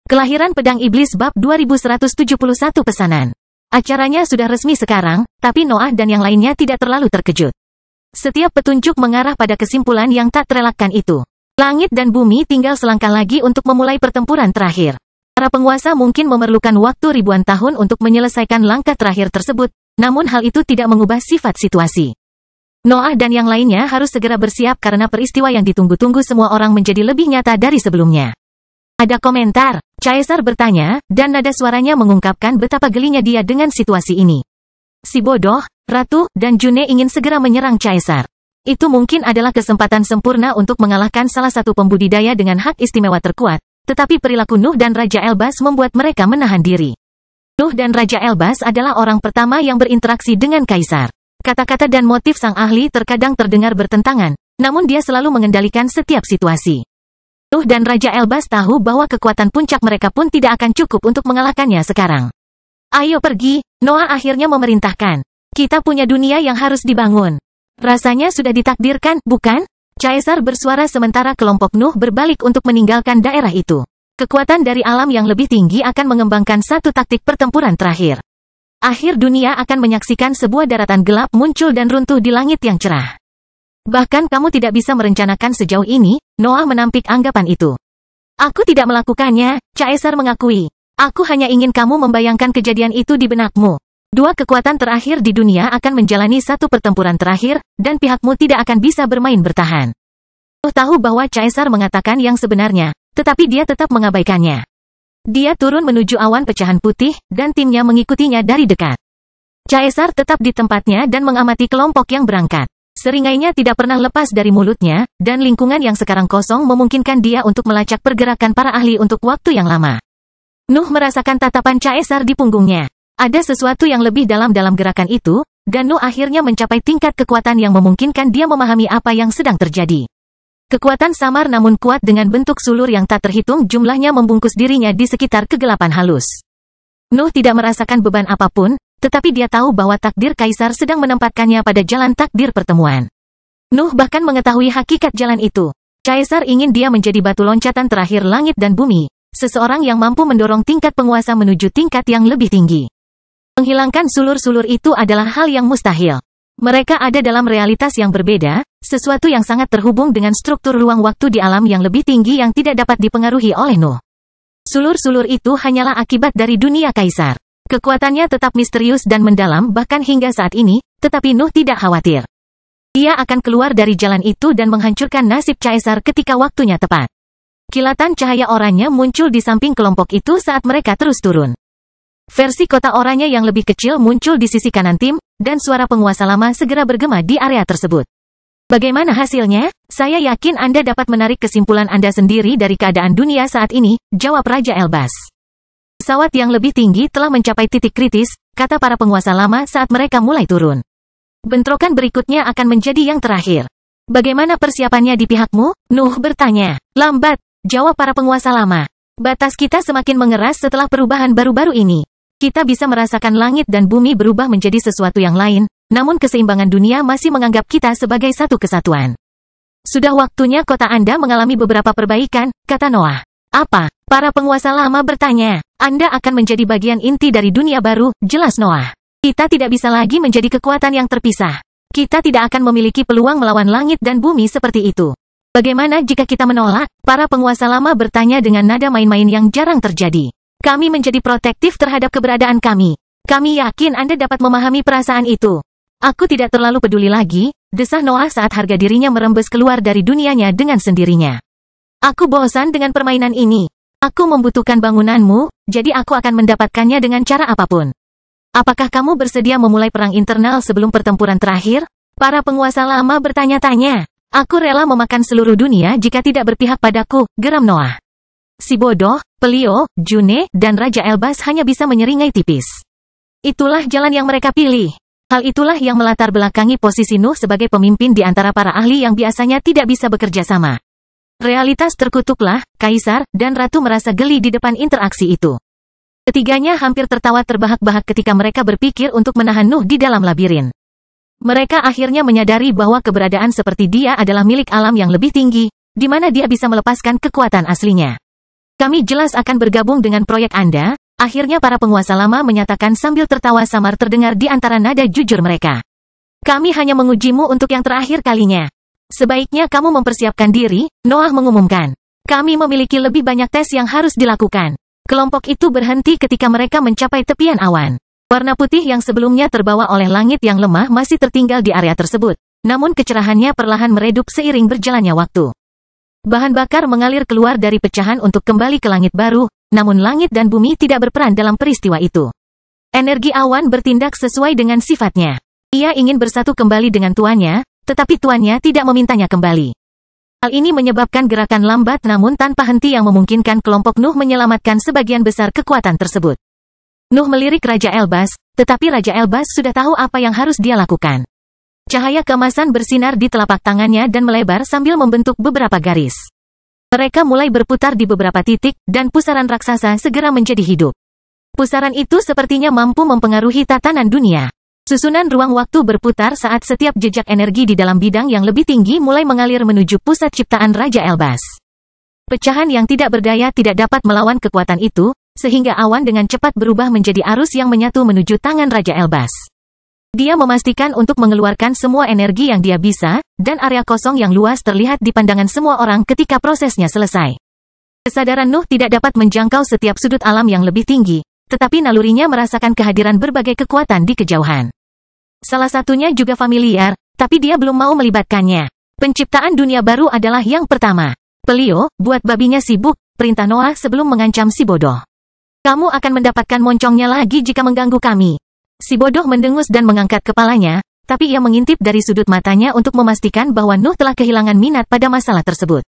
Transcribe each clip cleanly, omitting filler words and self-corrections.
Kelahiran Pedang Iblis Bab 2171 Pesanan. Acaranya sudah resmi sekarang, tapi Noah dan yang lainnya tidak terlalu terkejut. Setiap petunjuk mengarah pada kesimpulan yang tak terelakkan itu. Langit dan bumi tinggal selangkah lagi untuk memulai pertempuran terakhir. Para penguasa mungkin memerlukan waktu ribuan tahun untuk menyelesaikan langkah terakhir tersebut, namun hal itu tidak mengubah sifat situasi. Noah dan yang lainnya harus segera bersiap karena peristiwa yang ditunggu-tunggu semua orang menjadi lebih nyata dari sebelumnya. Ada komentar, Caesar bertanya, dan nada suaranya mengungkapkan betapa gelinya dia dengan situasi ini. Si bodoh, Ratu, dan June ingin segera menyerang Caesar. Itu mungkin adalah kesempatan sempurna untuk mengalahkan salah satu pembudidaya dengan hak istimewa terkuat, tetapi perilaku Nuh dan Raja Elbas membuat mereka menahan diri. Nuh dan Raja Elbas adalah orang pertama yang berinteraksi dengan Kaisar. Kata-kata dan motif sang ahli terkadang terdengar bertentangan, namun dia selalu mengendalikan setiap situasi. Nuh dan Raja Elbas tahu bahwa kekuatan puncak mereka pun tidak akan cukup untuk mengalahkannya sekarang. Ayo pergi, Noah akhirnya memerintahkan. Kita punya dunia yang harus dibangun. Rasanya sudah ditakdirkan, bukan? Caesar bersuara sementara kelompok Nuh berbalik untuk meninggalkan daerah itu. Kekuatan dari alam yang lebih tinggi akan mengembangkan satu taktik pertempuran terakhir. Akhir dunia akan menyaksikan sebuah daratan gelap muncul dan runtuh di langit yang cerah. Bahkan kamu tidak bisa merencanakan sejauh ini, Noah menampik anggapan itu. Aku tidak melakukannya, Caesar mengakui. Aku hanya ingin kamu membayangkan kejadian itu di benakmu. Dua kekuatan terakhir di dunia akan menjalani satu pertempuran terakhir, dan pihakmu tidak akan bisa bermain bertahan. Nuh tahu bahwa Caesar mengatakan yang sebenarnya, tetapi dia tetap mengabaikannya. Dia turun menuju awan pecahan putih, dan timnya mengikutinya dari dekat. Caesar tetap di tempatnya dan mengamati kelompok yang berangkat. Seringainya tidak pernah lepas dari mulutnya, dan lingkungan yang sekarang kosong memungkinkan dia untuk melacak pergerakan para ahli untuk waktu yang lama. Nuh merasakan tatapan Caesar di punggungnya. Ada sesuatu yang lebih dalam gerakan itu, dan Nuh akhirnya mencapai tingkat kekuatan yang memungkinkan dia memahami apa yang sedang terjadi. Kekuatan samar namun kuat dengan bentuk sulur yang tak terhitung jumlahnya membungkus dirinya di sekitar kegelapan halus. Nuh tidak merasakan beban apapun, tetapi dia tahu bahwa takdir Kaisar sedang menempatkannya pada jalan takdir pertemuan. Nuh bahkan mengetahui hakikat jalan itu. Caesar ingin dia menjadi batu loncatan terakhir langit dan bumi, seseorang yang mampu mendorong tingkat penguasa menuju tingkat yang lebih tinggi. Menghilangkan sulur-sulur itu adalah hal yang mustahil. Mereka ada dalam realitas yang berbeda, sesuatu yang sangat terhubung dengan struktur ruang waktu di alam yang lebih tinggi yang tidak dapat dipengaruhi oleh Nuh. Sulur-sulur itu hanyalah akibat dari dunia Kaisar. Kekuatannya tetap misterius dan mendalam bahkan hingga saat ini, tetapi Nuh tidak khawatir. Dia akan keluar dari jalan itu dan menghancurkan nasib Caesar ketika waktunya tepat. Kilatan cahaya oranye muncul di samping kelompok itu saat mereka terus turun. Versi kota oranye yang lebih kecil muncul di sisi kanan tim, dan suara penguasa lama segera bergema di area tersebut. Bagaimana hasilnya? Saya yakin Anda dapat menarik kesimpulan Anda sendiri dari keadaan dunia saat ini, jawab Raja Elbas. Pesawat yang lebih tinggi telah mencapai titik kritis, kata para penguasa lama saat mereka mulai turun. Bentrokan berikutnya akan menjadi yang terakhir. Bagaimana persiapannya di pihakmu? Nuh bertanya. Lambat, jawab para penguasa lama. Batas kita semakin mengeras setelah perubahan baru-baru ini. Kita bisa merasakan langit dan bumi berubah menjadi sesuatu yang lain, namun keseimbangan dunia masih menganggap kita sebagai satu kesatuan. Sudah waktunya kota Anda mengalami beberapa perbaikan, kata Noah. Apa? Para penguasa lama bertanya. Anda akan menjadi bagian inti dari dunia baru, jelas Noah. Kita tidak bisa lagi menjadi kekuatan yang terpisah. Kita tidak akan memiliki peluang melawan langit dan bumi seperti itu. Bagaimana jika kita menolak? Para penguasa lama bertanya dengan nada main-main yang jarang terjadi. Kami menjadi protektif terhadap keberadaan kami. Kami yakin Anda dapat memahami perasaan itu. Aku tidak terlalu peduli lagi, desah Noah saat harga dirinya merembes keluar dari dunianya dengan sendirinya. Aku bosan dengan permainan ini. Aku membutuhkan bangunanmu, jadi aku akan mendapatkannya dengan cara apapun. Apakah kamu bersedia memulai perang internal sebelum pertempuran terakhir? Para penguasa lama bertanya-tanya. Aku rela memakan seluruh dunia jika tidak berpihak padaku, geram Noah. Si bodoh, Pelio, June, dan Raja Elbas hanya bisa menyeringai tipis. Itulah jalan yang mereka pilih. Hal itulah yang melatar belakangi posisi Nuh sebagai pemimpin di antara para ahli yang biasanya tidak bisa bekerja sama. Realitas terkutuklah, Kaisar, dan Ratu merasa geli di depan interaksi itu. Ketiganya hampir tertawa terbahak-bahak ketika mereka berpikir untuk menahan Nuh di dalam labirin. Mereka akhirnya menyadari bahwa keberadaan seperti dia adalah milik alam yang lebih tinggi, di mana dia bisa melepaskan kekuatan aslinya. Kami jelas akan bergabung dengan proyek Anda, akhirnya para penguasa lama menyatakan sambil tertawa samar terdengar di antara nada jujur mereka. Kami hanya mengujimu untuk yang terakhir kalinya. Sebaiknya kamu mempersiapkan diri, Noah mengumumkan. Kami memiliki lebih banyak tes yang harus dilakukan. Kelompok itu berhenti ketika mereka mencapai tepian awan. Warna putih yang sebelumnya terbawa oleh langit yang lemah masih tertinggal di area tersebut. Namun kecerahannya perlahan meredup seiring berjalannya waktu. Bahan bakar mengalir keluar dari pecahan untuk kembali ke langit baru, namun langit dan bumi tidak berperan dalam peristiwa itu. Energi awan bertindak sesuai dengan sifatnya. Ia ingin bersatu kembali dengan tuannya, tetapi tuannya tidak memintanya kembali. Hal ini menyebabkan gerakan lambat namun tanpa henti yang memungkinkan kelompok Nuh menyelamatkan sebagian besar kekuatan tersebut. Nuh melirik Raja Elbas, tetapi Raja Elbas sudah tahu apa yang harus dia lakukan. Cahaya keemasan bersinar di telapak tangannya dan melebar sambil membentuk beberapa garis. Mereka mulai berputar di beberapa titik, dan pusaran raksasa segera menjadi hidup. Pusaran itu sepertinya mampu mempengaruhi tatanan dunia. Susunan ruang waktu berputar saat setiap jejak energi di dalam bidang yang lebih tinggi mulai mengalir menuju pusat ciptaan Raja Elbas. Pecahan yang tidak berdaya tidak dapat melawan kekuatan itu, sehingga awan dengan cepat berubah menjadi arus yang menyatu menuju tangan Raja Elbas. Dia memastikan untuk mengeluarkan semua energi yang dia bisa, dan area kosong yang luas terlihat di pandangan semua orang ketika prosesnya selesai. Kesadaran Nuh tidak dapat menjangkau setiap sudut alam yang lebih tinggi, tetapi nalurinya merasakan kehadiran berbagai kekuatan di kejauhan. Salah satunya juga familiar, tapi dia belum mau melibatkannya. Penciptaan dunia baru adalah yang pertama. Pelio, buat babinya sibuk, perintah Noah sebelum mengancam si bodoh. Kamu akan mendapatkan moncongnya lagi jika mengganggu kami. Si bodoh mendengus dan mengangkat kepalanya, tapi ia mengintip dari sudut matanya untuk memastikan bahwa Nuh telah kehilangan minat pada masalah tersebut.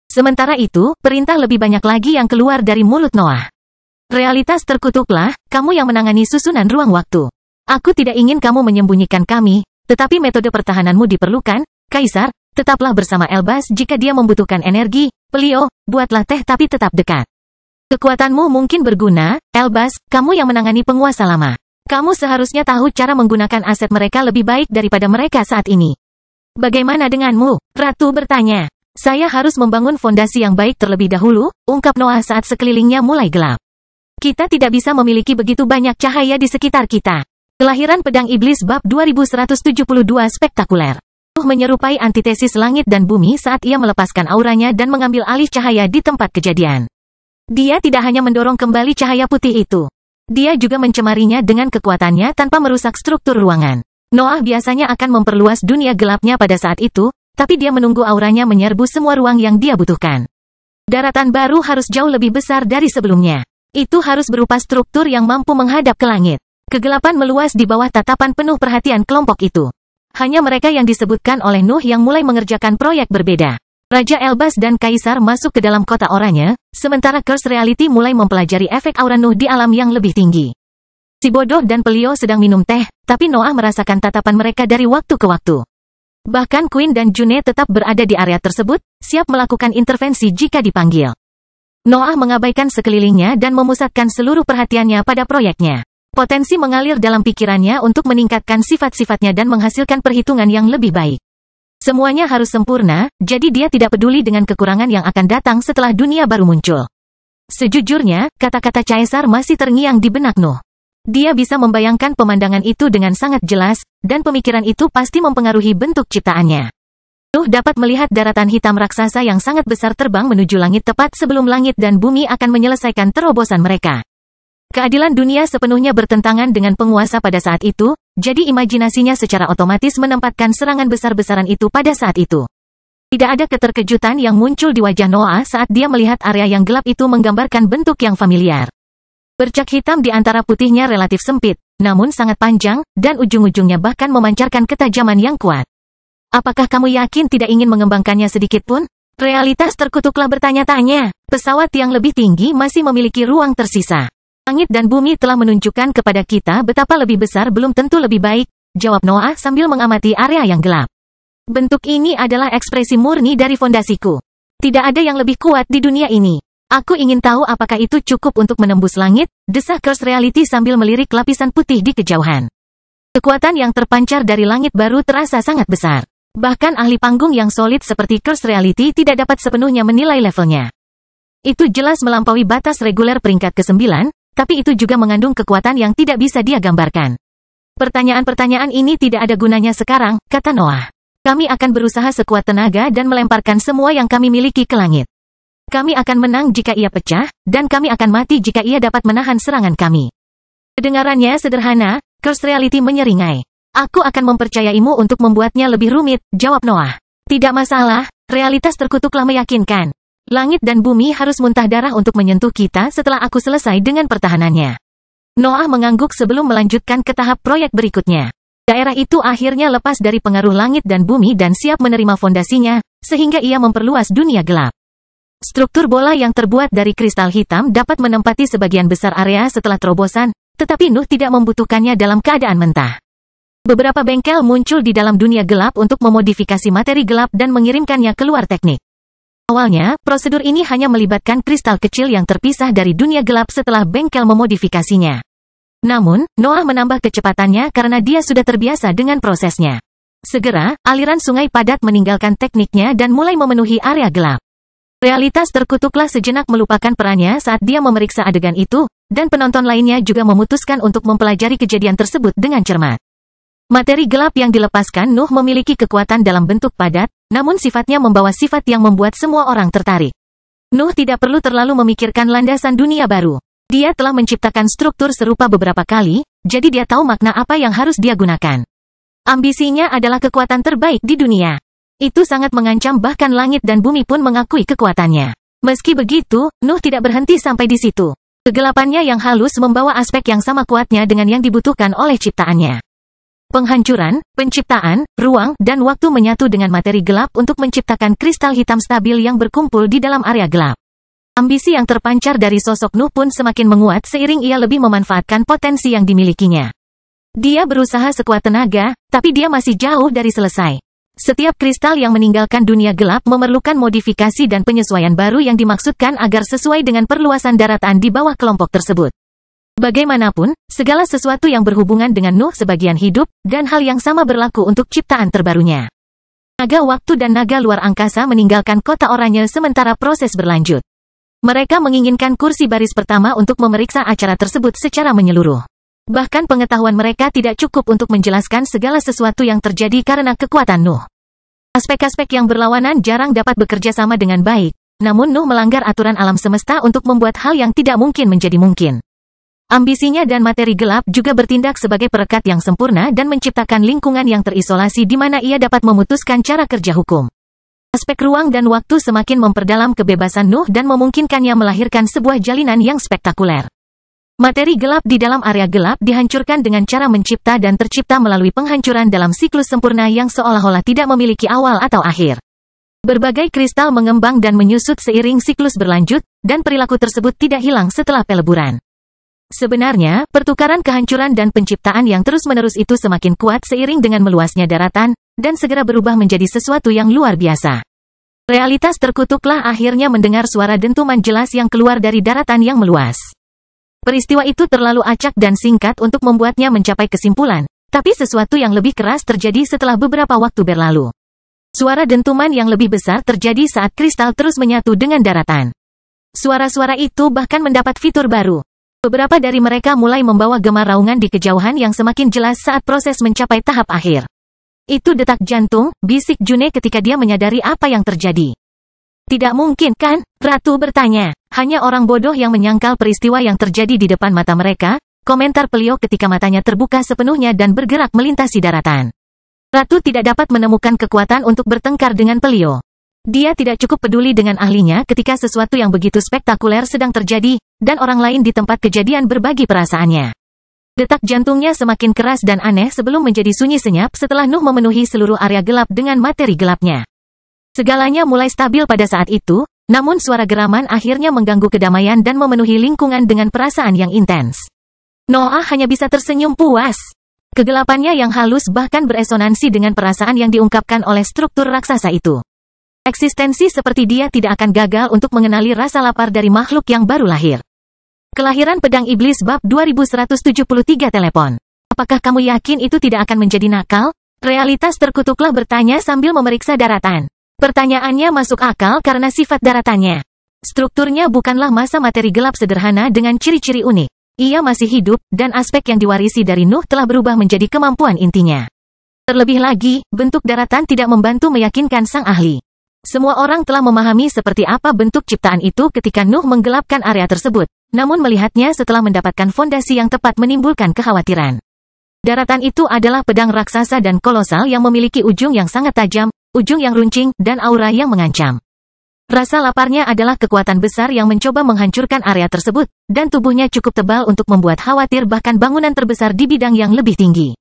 Sementara itu, perintah lebih banyak lagi yang keluar dari mulut Noah. Realitas terkutuklah, kamu yang menangani susunan ruang waktu. Aku tidak ingin kamu menyembunyikan kami, tetapi metode pertahananmu diperlukan, Kaisar, tetaplah bersama Elbas jika dia membutuhkan energi, Pelio, buatlah teh tapi tetap dekat. Kekuatanmu mungkin berguna, Elbas, kamu yang menangani penguasa lama. Kamu seharusnya tahu cara menggunakan aset mereka lebih baik daripada mereka saat ini. Bagaimana denganmu? Ratu bertanya. Saya harus membangun fondasi yang baik terlebih dahulu, ungkap Noah saat sekelilingnya mulai gelap. Kita tidak bisa memiliki begitu banyak cahaya di sekitar kita. Kelahiran Pedang Iblis bab 2172 spektakuler. Nuh menyerupai antitesis langit dan bumi saat ia melepaskan auranya dan mengambil alih cahaya di tempat kejadian. Dia tidak hanya mendorong kembali cahaya putih itu. Dia juga mencemarinya dengan kekuatannya tanpa merusak struktur ruangan. Noah biasanya akan memperluas dunia gelapnya pada saat itu, tapi dia menunggu auranya menyerbu semua ruang yang dia butuhkan. Daratan baru harus jauh lebih besar dari sebelumnya. Itu harus berupa struktur yang mampu menghadap ke langit. Kegelapan meluas di bawah tatapan penuh perhatian kelompok itu. Hanya mereka yang disebutkan oleh Nuh yang mulai mengerjakan proyek berbeda. Raja Elbas dan Kaisar masuk ke dalam kota oranye, sementara Curse Reality mulai mempelajari efek aura Nuh di alam yang lebih tinggi. Si bodoh dan Pelio sedang minum teh, tapi Noah merasakan tatapan mereka dari waktu ke waktu. Bahkan Queen dan June tetap berada di area tersebut, siap melakukan intervensi jika dipanggil. Noah mengabaikan sekelilingnya dan memusatkan seluruh perhatiannya pada proyeknya. Potensi mengalir dalam pikirannya untuk meningkatkan sifat-sifatnya dan menghasilkan perhitungan yang lebih baik. Semuanya harus sempurna, jadi dia tidak peduli dengan kekurangan yang akan datang setelah dunia baru muncul. Sejujurnya, kata-kata Caesar masih terngiang di benak Nuh. Dia bisa membayangkan pemandangan itu dengan sangat jelas, dan pemikiran itu pasti mempengaruhi bentuk ciptaannya. Nuh dapat melihat daratan hitam raksasa yang sangat besar terbang menuju langit tepat sebelum langit dan bumi akan menyelesaikan terobosan mereka. Keadilan dunia sepenuhnya bertentangan dengan penguasa pada saat itu, jadi imajinasinya secara otomatis menempatkan serangan besar-besaran itu pada saat itu. Tidak ada keterkejutan yang muncul di wajah Noah saat dia melihat area yang gelap itu menggambarkan bentuk yang familiar. Bercak hitam di antara putihnya relatif sempit, namun sangat panjang, dan ujung-ujungnya bahkan memancarkan ketajaman yang kuat. Apakah kamu yakin tidak ingin mengembangkannya sedikit pun? Realitas terkutuklah bertanya-tanya. Pesawat yang lebih tinggi masih memiliki ruang tersisa. Langit dan bumi telah menunjukkan kepada kita betapa lebih besar belum tentu lebih baik, jawab Noah sambil mengamati area yang gelap. Bentuk ini adalah ekspresi murni dari fondasiku. Tidak ada yang lebih kuat di dunia ini. Aku ingin tahu apakah itu cukup untuk menembus langit, desah Curse Reality sambil melirik lapisan putih di kejauhan. Kekuatan yang terpancar dari langit baru terasa sangat besar. Bahkan ahli panggung yang solid seperti Curse Reality tidak dapat sepenuhnya menilai levelnya. Itu jelas melampaui batas reguler peringkat ke-9, tapi itu juga mengandung kekuatan yang tidak bisa dia gambarkan. Pertanyaan-pertanyaan ini tidak ada gunanya sekarang, kata Noah. Kami akan berusaha sekuat tenaga dan melemparkan semua yang kami miliki ke langit. Kami akan menang jika ia pecah, dan kami akan mati jika ia dapat menahan serangan kami. Kedengarannya sederhana, Curse Reality menyeringai. Aku akan mempercayaimu untuk membuatnya lebih rumit, jawab Noah. Tidak masalah, realitas terkutuklah meyakinkan. Langit dan bumi harus muntah darah untuk menyentuh kita setelah aku selesai dengan pertahanannya. Noah mengangguk sebelum melanjutkan ke tahap proyek berikutnya. Daerah itu akhirnya lepas dari pengaruh langit dan bumi dan siap menerima fondasinya, sehingga ia memperluas dunia gelap. Struktur bola yang terbuat dari kristal hitam dapat menempati sebagian besar area setelah terobosan, tetapi Nuh tidak membutuhkannya dalam keadaan mentah. Beberapa bengkel muncul di dalam dunia gelap untuk memodifikasi materi gelap dan mengirimkannya keluar teknik. Awalnya, prosedur ini hanya melibatkan kristal kecil yang terpisah dari dunia gelap setelah bengkel memodifikasinya. Namun, Noah menambah kecepatannya karena dia sudah terbiasa dengan prosesnya. Segera, aliran sungai padat meninggalkan tekniknya dan mulai memenuhi area gelap. Realitas terkutuklah sejenak melupakan perannya saat dia memeriksa adegan itu, dan penonton lainnya juga memutuskan untuk mempelajari kejadian tersebut dengan cermat. Materi gelap yang dilepaskan Nuh memiliki kekuatan dalam bentuk padat, namun sifatnya membawa sifat yang membuat semua orang tertarik. Nuh tidak perlu terlalu memikirkan landasan dunia baru. Dia telah menciptakan struktur serupa beberapa kali, jadi dia tahu makna apa yang harus dia gunakan. Ambisinya adalah kekuatan terbaik di dunia. Itu sangat mengancam bahkan langit dan bumi pun mengakui kekuatannya. Meski begitu, Nuh tidak berhenti sampai di situ. Kegelapannya yang halus membawa aspek yang sama kuatnya dengan yang dibutuhkan oleh ciptaannya. Penghancuran, penciptaan, ruang, dan waktu menyatu dengan materi gelap untuk menciptakan kristal hitam stabil yang berkumpul di dalam area gelap. Ambisi yang terpancar dari sosok Nuh pun semakin menguat seiring ia lebih memanfaatkan potensi yang dimilikinya. Dia berusaha sekuat tenaga, tapi dia masih jauh dari selesai. Setiap kristal yang meninggalkan dunia gelap memerlukan modifikasi dan penyesuaian baru yang dimaksudkan agar sesuai dengan perluasan daratan di bawah kelompok tersebut. Bagaimanapun, segala sesuatu yang berhubungan dengan Nuh sebagian hidup, dan hal yang sama berlaku untuk ciptaan terbarunya. Naga waktu dan naga luar angkasa meninggalkan kota oranye sementara proses berlanjut. Mereka menginginkan kursi baris pertama untuk memeriksa acara tersebut secara menyeluruh. Bahkan pengetahuan mereka tidak cukup untuk menjelaskan segala sesuatu yang terjadi karena kekuatan Nuh. Aspek-aspek yang berlawanan jarang dapat bekerja sama dengan baik, namun Nuh melanggar aturan alam semesta untuk membuat hal yang tidak mungkin menjadi mungkin. Ambisinya dan materi gelap juga bertindak sebagai perekat yang sempurna dan menciptakan lingkungan yang terisolasi di mana ia dapat memutuskan cara kerja hukum. Aspek ruang dan waktu semakin memperdalam kebebasan Nuh dan memungkinkannya melahirkan sebuah jalinan yang spektakuler. Materi gelap di dalam area gelap dihancurkan dengan cara mencipta dan tercipta melalui penghancuran dalam siklus sempurna yang seolah-olah tidak memiliki awal atau akhir. Berbagai kristal mengembang dan menyusut seiring siklus berlanjut, dan perilaku tersebut tidak hilang setelah peleburan. Sebenarnya, pertukaran kehancuran dan penciptaan yang terus-menerus itu semakin kuat seiring dengan meluasnya daratan, dan segera berubah menjadi sesuatu yang luar biasa. Realitas terkutuklah akhirnya mendengar suara dentuman jelas yang keluar dari daratan yang meluas. Peristiwa itu terlalu acak dan singkat untuk membuatnya mencapai kesimpulan, tapi sesuatu yang lebih keras terjadi setelah beberapa waktu berlalu. Suara dentuman yang lebih besar terjadi saat kristal terus menyatu dengan daratan. Suara-suara itu bahkan mendapat fitur baru. Beberapa dari mereka mulai membawa gema raungan di kejauhan yang semakin jelas saat proses mencapai tahap akhir. Itu detak jantung, bisik June ketika dia menyadari apa yang terjadi. Tidak mungkin kan? Ratu bertanya. Hanya orang bodoh yang menyangkal peristiwa yang terjadi di depan mata mereka, komentar Pelio ketika matanya terbuka sepenuhnya dan bergerak melintasi daratan. Ratu tidak dapat menemukan kekuatan untuk bertengkar dengan Pelio. Dia tidak cukup peduli dengan ahlinya ketika sesuatu yang begitu spektakuler sedang terjadi, dan orang lain di tempat kejadian berbagi perasaannya. Detak jantungnya semakin keras dan aneh sebelum menjadi sunyi senyap setelah Nuh memenuhi seluruh area gelap dengan materi gelapnya. Segalanya mulai stabil pada saat itu, namun suara geraman akhirnya mengganggu kedamaian dan memenuhi lingkungan dengan perasaan yang intens. Noah hanya bisa tersenyum puas. Kegelapannya yang halus bahkan beresonansi dengan perasaan yang diungkapkan oleh struktur raksasa itu. Eksistensi seperti dia tidak akan gagal untuk mengenali rasa lapar dari makhluk yang baru lahir. Kelahiran Pedang Iblis bab 2173 telepon. Apakah kamu yakin itu tidak akan menjadi nakal? Realitas terkutuklah bertanya sambil memeriksa daratan. Pertanyaannya masuk akal karena sifat daratannya. Strukturnya bukanlah massa materi gelap sederhana dengan ciri-ciri unik. Ia masih hidup, dan aspek yang diwarisi dari Nuh telah berubah menjadi kemampuan intinya. Terlebih lagi, bentuk daratan tidak membantu meyakinkan sang ahli. Semua orang telah memahami seperti apa bentuk ciptaan itu ketika Nuh menggelapkan area tersebut. Namun melihatnya setelah mendapatkan fondasi yang tepat menimbulkan kekhawatiran. Daratan itu adalah pedang raksasa dan kolosal yang memiliki ujung yang sangat tajam, ujung yang runcing, dan aura yang mengancam. Rasa laparnya adalah kekuatan besar yang mencoba menghancurkan area tersebut, dan tubuhnya cukup tebal untuk membuat khawatir bahkan bangunan terbesar di bidang yang lebih tinggi.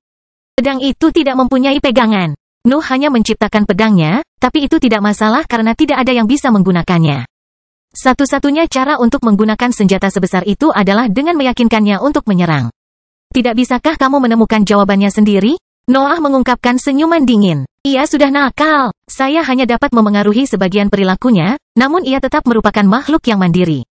Pedang itu tidak mempunyai pegangan. Nuh hanya menciptakan pedangnya, tapi itu tidak masalah karena tidak ada yang bisa menggunakannya. Satu-satunya cara untuk menggunakan senjata sebesar itu adalah dengan meyakinkannya untuk menyerang. Tidak bisakah kamu menemukan jawabannya sendiri? Noah mengungkapkan senyuman dingin. Ia sudah nakal. Saya hanya dapat memengaruhi sebagian perilakunya, namun ia tetap merupakan makhluk yang mandiri.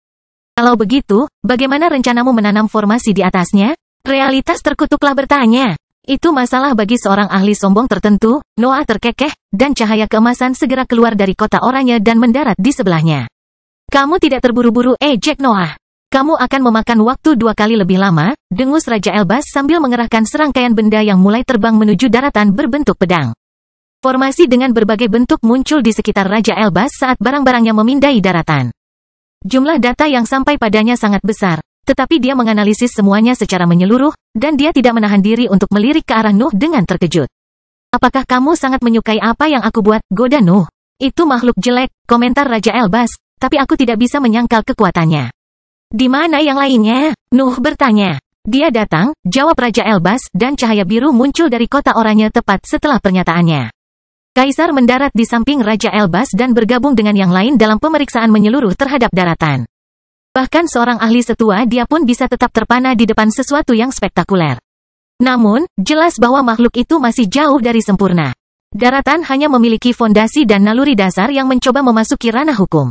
Kalau begitu, bagaimana rencanamu menanam formasi di atasnya? Realitas terkutuklah bertanya. Itu masalah bagi seorang ahli sombong tertentu. Noah terkekeh, dan cahaya keemasan segera keluar dari kota oranye dan mendarat di sebelahnya. Kamu tidak terburu-buru, ejek Noah. Kamu akan memakan waktu 2 kali lebih lama, dengus Raja Elbas sambil mengerahkan serangkaian benda yang mulai terbang menuju daratan berbentuk pedang. Formasi dengan berbagai bentuk muncul di sekitar Raja Elbas saat barang-barangnya memindai daratan. Jumlah data yang sampai padanya sangat besar, tetapi dia menganalisis semuanya secara menyeluruh, dan dia tidak menahan diri untuk melirik ke arah Nuh dengan terkejut. Apakah kamu sangat menyukai apa yang aku buat, goda Nuh? Itu makhluk jelek, komentar Raja Elbas, tapi aku tidak bisa menyangkal kekuatannya. Di mana yang lainnya? Nuh bertanya. Dia datang, jawab Raja Elbas, dan cahaya biru muncul dari kota oranye tepat setelah pernyataannya. Kaisar mendarat di samping Raja Elbas dan bergabung dengan yang lain dalam pemeriksaan menyeluruh terhadap daratan. Bahkan seorang ahli setua dia pun bisa tetap terpana di depan sesuatu yang spektakuler. Namun, jelas bahwa makhluk itu masih jauh dari sempurna. Daratan hanya memiliki fondasi dan naluri dasar yang mencoba memasuki ranah hukum.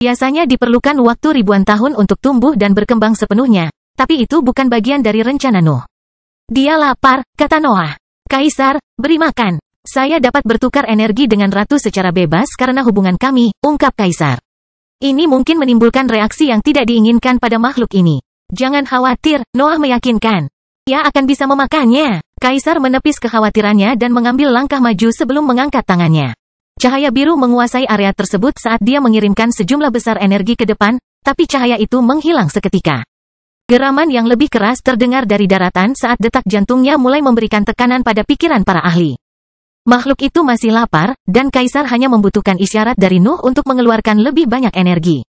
Biasanya diperlukan waktu ribuan tahun untuk tumbuh dan berkembang sepenuhnya, tapi itu bukan bagian dari rencana Nuh. Dia lapar, kata Noah. Kaisar, beri makan. Saya dapat bertukar energi dengan ratu secara bebas karena hubungan kami, ungkap Kaisar. Ini mungkin menimbulkan reaksi yang tidak diinginkan pada makhluk ini. Jangan khawatir, Noah meyakinkan. Ia akan bisa memakannya. Kaisar menepis kekhawatirannya dan mengambil langkah maju sebelum mengangkat tangannya. Cahaya biru menguasai area tersebut saat dia mengirimkan sejumlah besar energi ke depan, tapi cahaya itu menghilang seketika. Geraman yang lebih keras terdengar dari daratan saat detak jantungnya mulai memberikan tekanan pada pikiran para ahli. Makhluk itu masih lapar, dan Kaisar hanya membutuhkan isyarat dari Nuh untuk mengeluarkan lebih banyak energi.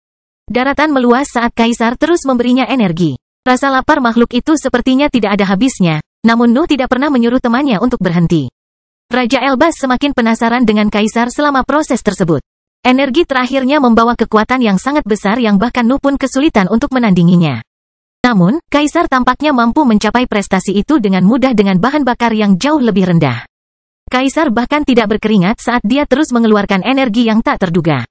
Daratan meluas saat Kaisar terus memberinya energi. Rasa lapar makhluk itu sepertinya tidak ada habisnya, namun Nuh tidak pernah menyuruh temannya untuk berhenti. Raja Elbas semakin penasaran dengan Kaisar selama proses tersebut. Energi terakhirnya membawa kekuatan yang sangat besar yang bahkan Nuh pun kesulitan untuk menandinginya. Namun, Kaisar tampaknya mampu mencapai prestasi itu dengan mudah dengan bahan bakar yang jauh lebih rendah. Kaisar bahkan tidak berkeringat saat dia terus mengeluarkan energi yang tak terduga.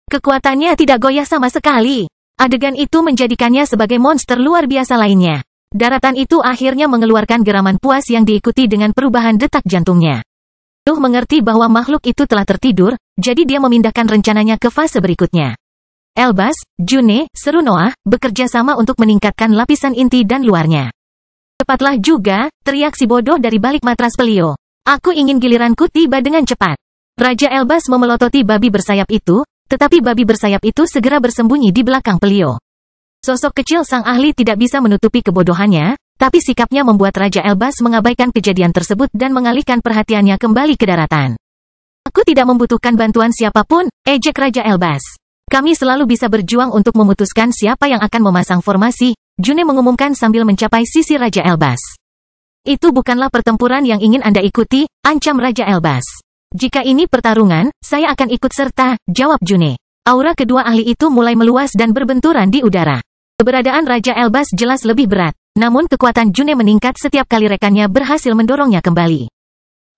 Kekuatannya tidak goyah sama sekali. Adegan itu menjadikannya sebagai monster luar biasa lainnya. Daratan itu akhirnya mengeluarkan geraman puas yang diikuti dengan perubahan detak jantungnya. Nuh mengerti bahwa makhluk itu telah tertidur, jadi dia memindahkan rencananya ke fase berikutnya. Elbas, June, seru Noah, bekerja sama untuk meningkatkan lapisan inti dan luarnya. Cepatlah juga, teriak si bodoh dari balik matras Pelio. Aku ingin giliranku tiba dengan cepat. Raja Elbas memelototi babi bersayap itu, tetapi babi bersayap itu segera bersembunyi di belakang Pelio. Sosok kecil sang ahli tidak bisa menutupi kebodohannya, tapi sikapnya membuat Raja Elbas mengabaikan kejadian tersebut dan mengalihkan perhatiannya kembali ke daratan. Aku tidak membutuhkan bantuan siapapun, ejek Raja Elbas. Kami selalu bisa berjuang untuk memutuskan siapa yang akan memasang formasi, June mengumumkan sambil mencapai sisi Raja Elbas. Itu bukanlah pertempuran yang ingin Anda ikuti, ancam Raja Elbas. Jika ini pertarungan, saya akan ikut serta, jawab June. Aura kedua ahli itu mulai meluas dan berbenturan di udara. Keberadaan Raja Elbas jelas lebih berat, namun kekuatan June meningkat setiap kali rekannya berhasil mendorongnya kembali.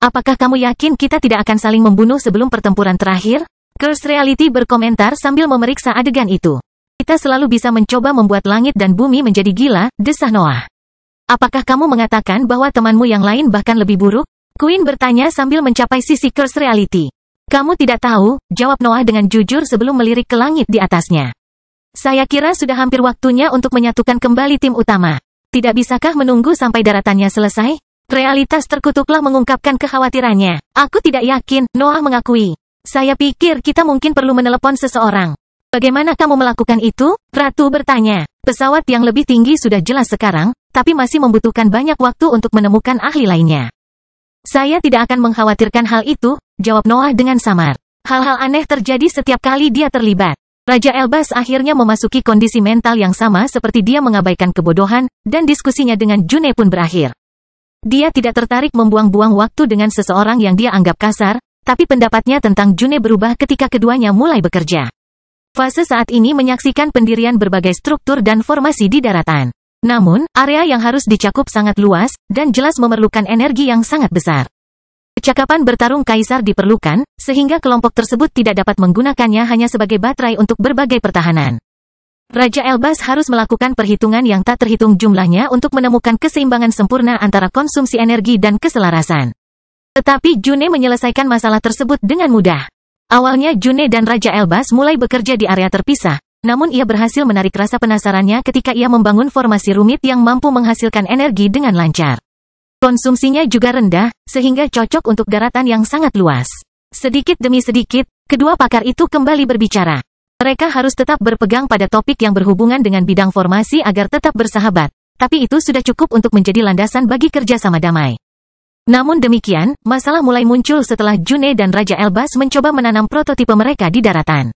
Apakah kamu yakin kita tidak akan saling membunuh sebelum pertempuran terakhir? Curse Reality berkomentar sambil memeriksa adegan itu. Kita selalu bisa mencoba membuat langit dan bumi menjadi gila, desah Noah. Apakah kamu mengatakan bahwa temanmu yang lain bahkan lebih buruk? Queen bertanya sambil mencapai sisi Curse Reality. Kamu tidak tahu, jawab Noah dengan jujur sebelum melirik ke langit di atasnya. Saya kira sudah hampir waktunya untuk menyatukan kembali tim utama. Tidak bisakah menunggu sampai daratannya selesai? Realitas terkutuklah mengungkapkan kekhawatirannya. Aku tidak yakin, Noah mengakui. Saya pikir kita mungkin perlu menelepon seseorang. Bagaimana kamu melakukan itu? Ratu bertanya. Pesawat yang lebih tinggi sudah jelas sekarang, tapi masih membutuhkan banyak waktu untuk menemukan ahli lainnya. Saya tidak akan mengkhawatirkan hal itu, jawab Noah dengan samar. Hal-hal aneh terjadi setiap kali dia terlibat. Raja Elbas akhirnya memasuki kondisi mental yang sama seperti dia mengabaikan kebodohan, dan diskusinya dengan June pun berakhir. Dia tidak tertarik membuang-buang waktu dengan seseorang yang dia anggap kasar, tapi pendapatnya tentang June berubah ketika keduanya mulai bekerja. Fase saat ini menyaksikan pendirian berbagai struktur dan formasi di daratan. Namun, area yang harus dicakup sangat luas, dan jelas memerlukan energi yang sangat besar. Kecakapan bertarung kaisar diperlukan, sehingga kelompok tersebut tidak dapat menggunakannya hanya sebagai baterai untuk berbagai pertahanan. Raja Elbas harus melakukan perhitungan yang tak terhitung jumlahnya untuk menemukan keseimbangan sempurna antara konsumsi energi dan keselarasan. Tetapi June menyelesaikan masalah tersebut dengan mudah. Awalnya June dan Raja Elbas mulai bekerja di area terpisah. Namun ia berhasil menarik rasa penasarannya ketika ia membangun formasi rumit yang mampu menghasilkan energi dengan lancar. Konsumsinya juga rendah, sehingga cocok untuk daratan yang sangat luas. Sedikit demi sedikit, kedua pakar itu kembali berbicara. Mereka harus tetap berpegang pada topik yang berhubungan dengan bidang formasi agar tetap bersahabat, tapi itu sudah cukup untuk menjadi landasan bagi kerjasama damai. Namun demikian, masalah mulai muncul setelah June dan Raja Elbas mencoba menanam prototipe mereka di daratan.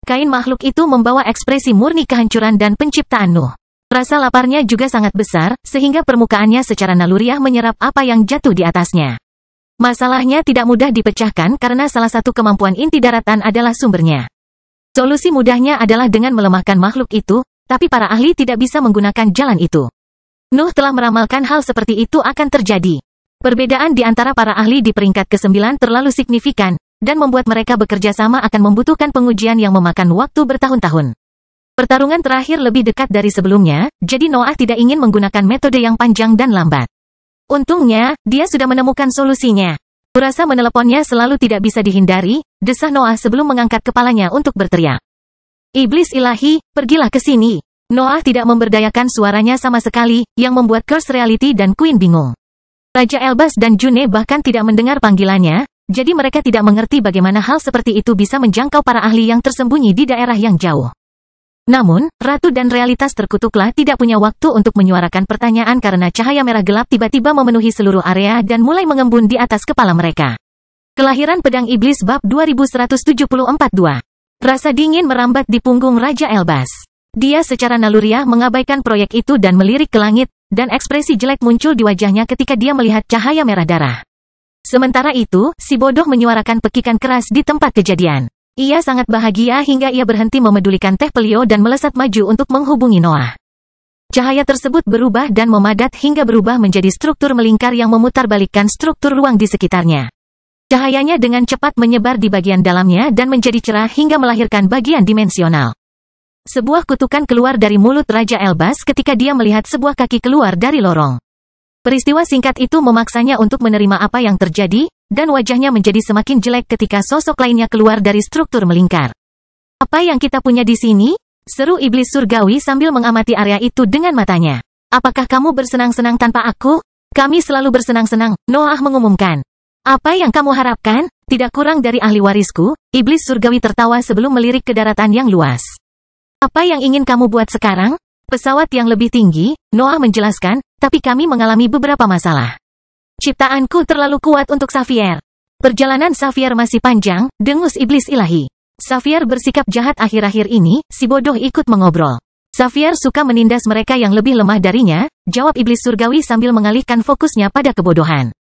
Kain makhluk itu membawa ekspresi murni kehancuran dan penciptaan Nuh. Rasa laparnya juga sangat besar, sehingga permukaannya secara naluriah menyerap apa yang jatuh di atasnya. Masalahnya tidak mudah dipecahkan karena salah satu kemampuan inti daratan adalah sumbernya. Solusi mudahnya adalah dengan melemahkan makhluk itu, tapi para ahli tidak bisa menggunakan jalan itu. Nuh telah meramalkan hal seperti itu akan terjadi. Perbedaan di antara para ahli di peringkat ke-9 terlalu signifikan, dan membuat mereka bekerja sama akan membutuhkan pengujian yang memakan waktu bertahun-tahun. Pertarungan terakhir lebih dekat dari sebelumnya, jadi Noah tidak ingin menggunakan metode yang panjang dan lambat. Untungnya, dia sudah menemukan solusinya. Kurasa meneleponnya selalu tidak bisa dihindari, desah Noah sebelum mengangkat kepalanya untuk berteriak. Iblis ilahi, pergilah ke sini. Noah tidak memberdayakan suaranya sama sekali, yang membuat Curse Reality dan Queen bingung. Raja Elbas dan June bahkan tidak mendengar panggilannya, jadi mereka tidak mengerti bagaimana hal seperti itu bisa menjangkau para ahli yang tersembunyi di daerah yang jauh. Namun, Ratu dan Realitas terkutuklah tidak punya waktu untuk menyuarakan pertanyaan karena cahaya merah gelap tiba-tiba memenuhi seluruh area dan mulai mengembun di atas kepala mereka. Kelahiran Pedang Iblis Bab 2174-2. Rasa dingin merambat di punggung Raja Elbas. Dia secara naluriah mengabaikan proyek itu dan melirik ke langit, dan ekspresi jelek muncul di wajahnya ketika dia melihat cahaya merah darah. Sementara itu, si bodoh menyuarakan pekikan keras di tempat kejadian. Ia sangat bahagia hingga ia berhenti memedulikan teh pelio dan melesat maju untuk menghubungi Noah. Cahaya tersebut berubah dan memadat hingga berubah menjadi struktur melingkar yang memutarbalikkan struktur ruang di sekitarnya. Cahayanya dengan cepat menyebar di bagian dalamnya dan menjadi cerah hingga melahirkan bagian dimensional. Sebuah kutukan keluar dari mulut Raja Elbas ketika dia melihat sebuah kaki keluar dari lorong. Peristiwa singkat itu memaksanya untuk menerima apa yang terjadi, dan wajahnya menjadi semakin jelek ketika sosok lainnya keluar dari struktur melingkar. Apa yang kita punya di sini? Seru iblis surgawi sambil mengamati area itu dengan matanya. Apakah kamu bersenang-senang tanpa aku? Kami selalu bersenang-senang, Noah mengumumkan. Apa yang kamu harapkan? Tidak kurang dari ahli warisku, iblis surgawi tertawa sebelum melirik ke daratan yang luas. Apa yang ingin kamu buat sekarang? Pesawat yang lebih tinggi, Noah menjelaskan, tapi kami mengalami beberapa masalah. Ciptaanku terlalu kuat untuk Xavier. Perjalanan Xavier masih panjang, dengus iblis ilahi. Xavier bersikap jahat akhir-akhir ini, si bodoh ikut mengobrol. Xavier suka menindas mereka yang lebih lemah darinya, jawab iblis surgawi sambil mengalihkan fokusnya pada kebodohan.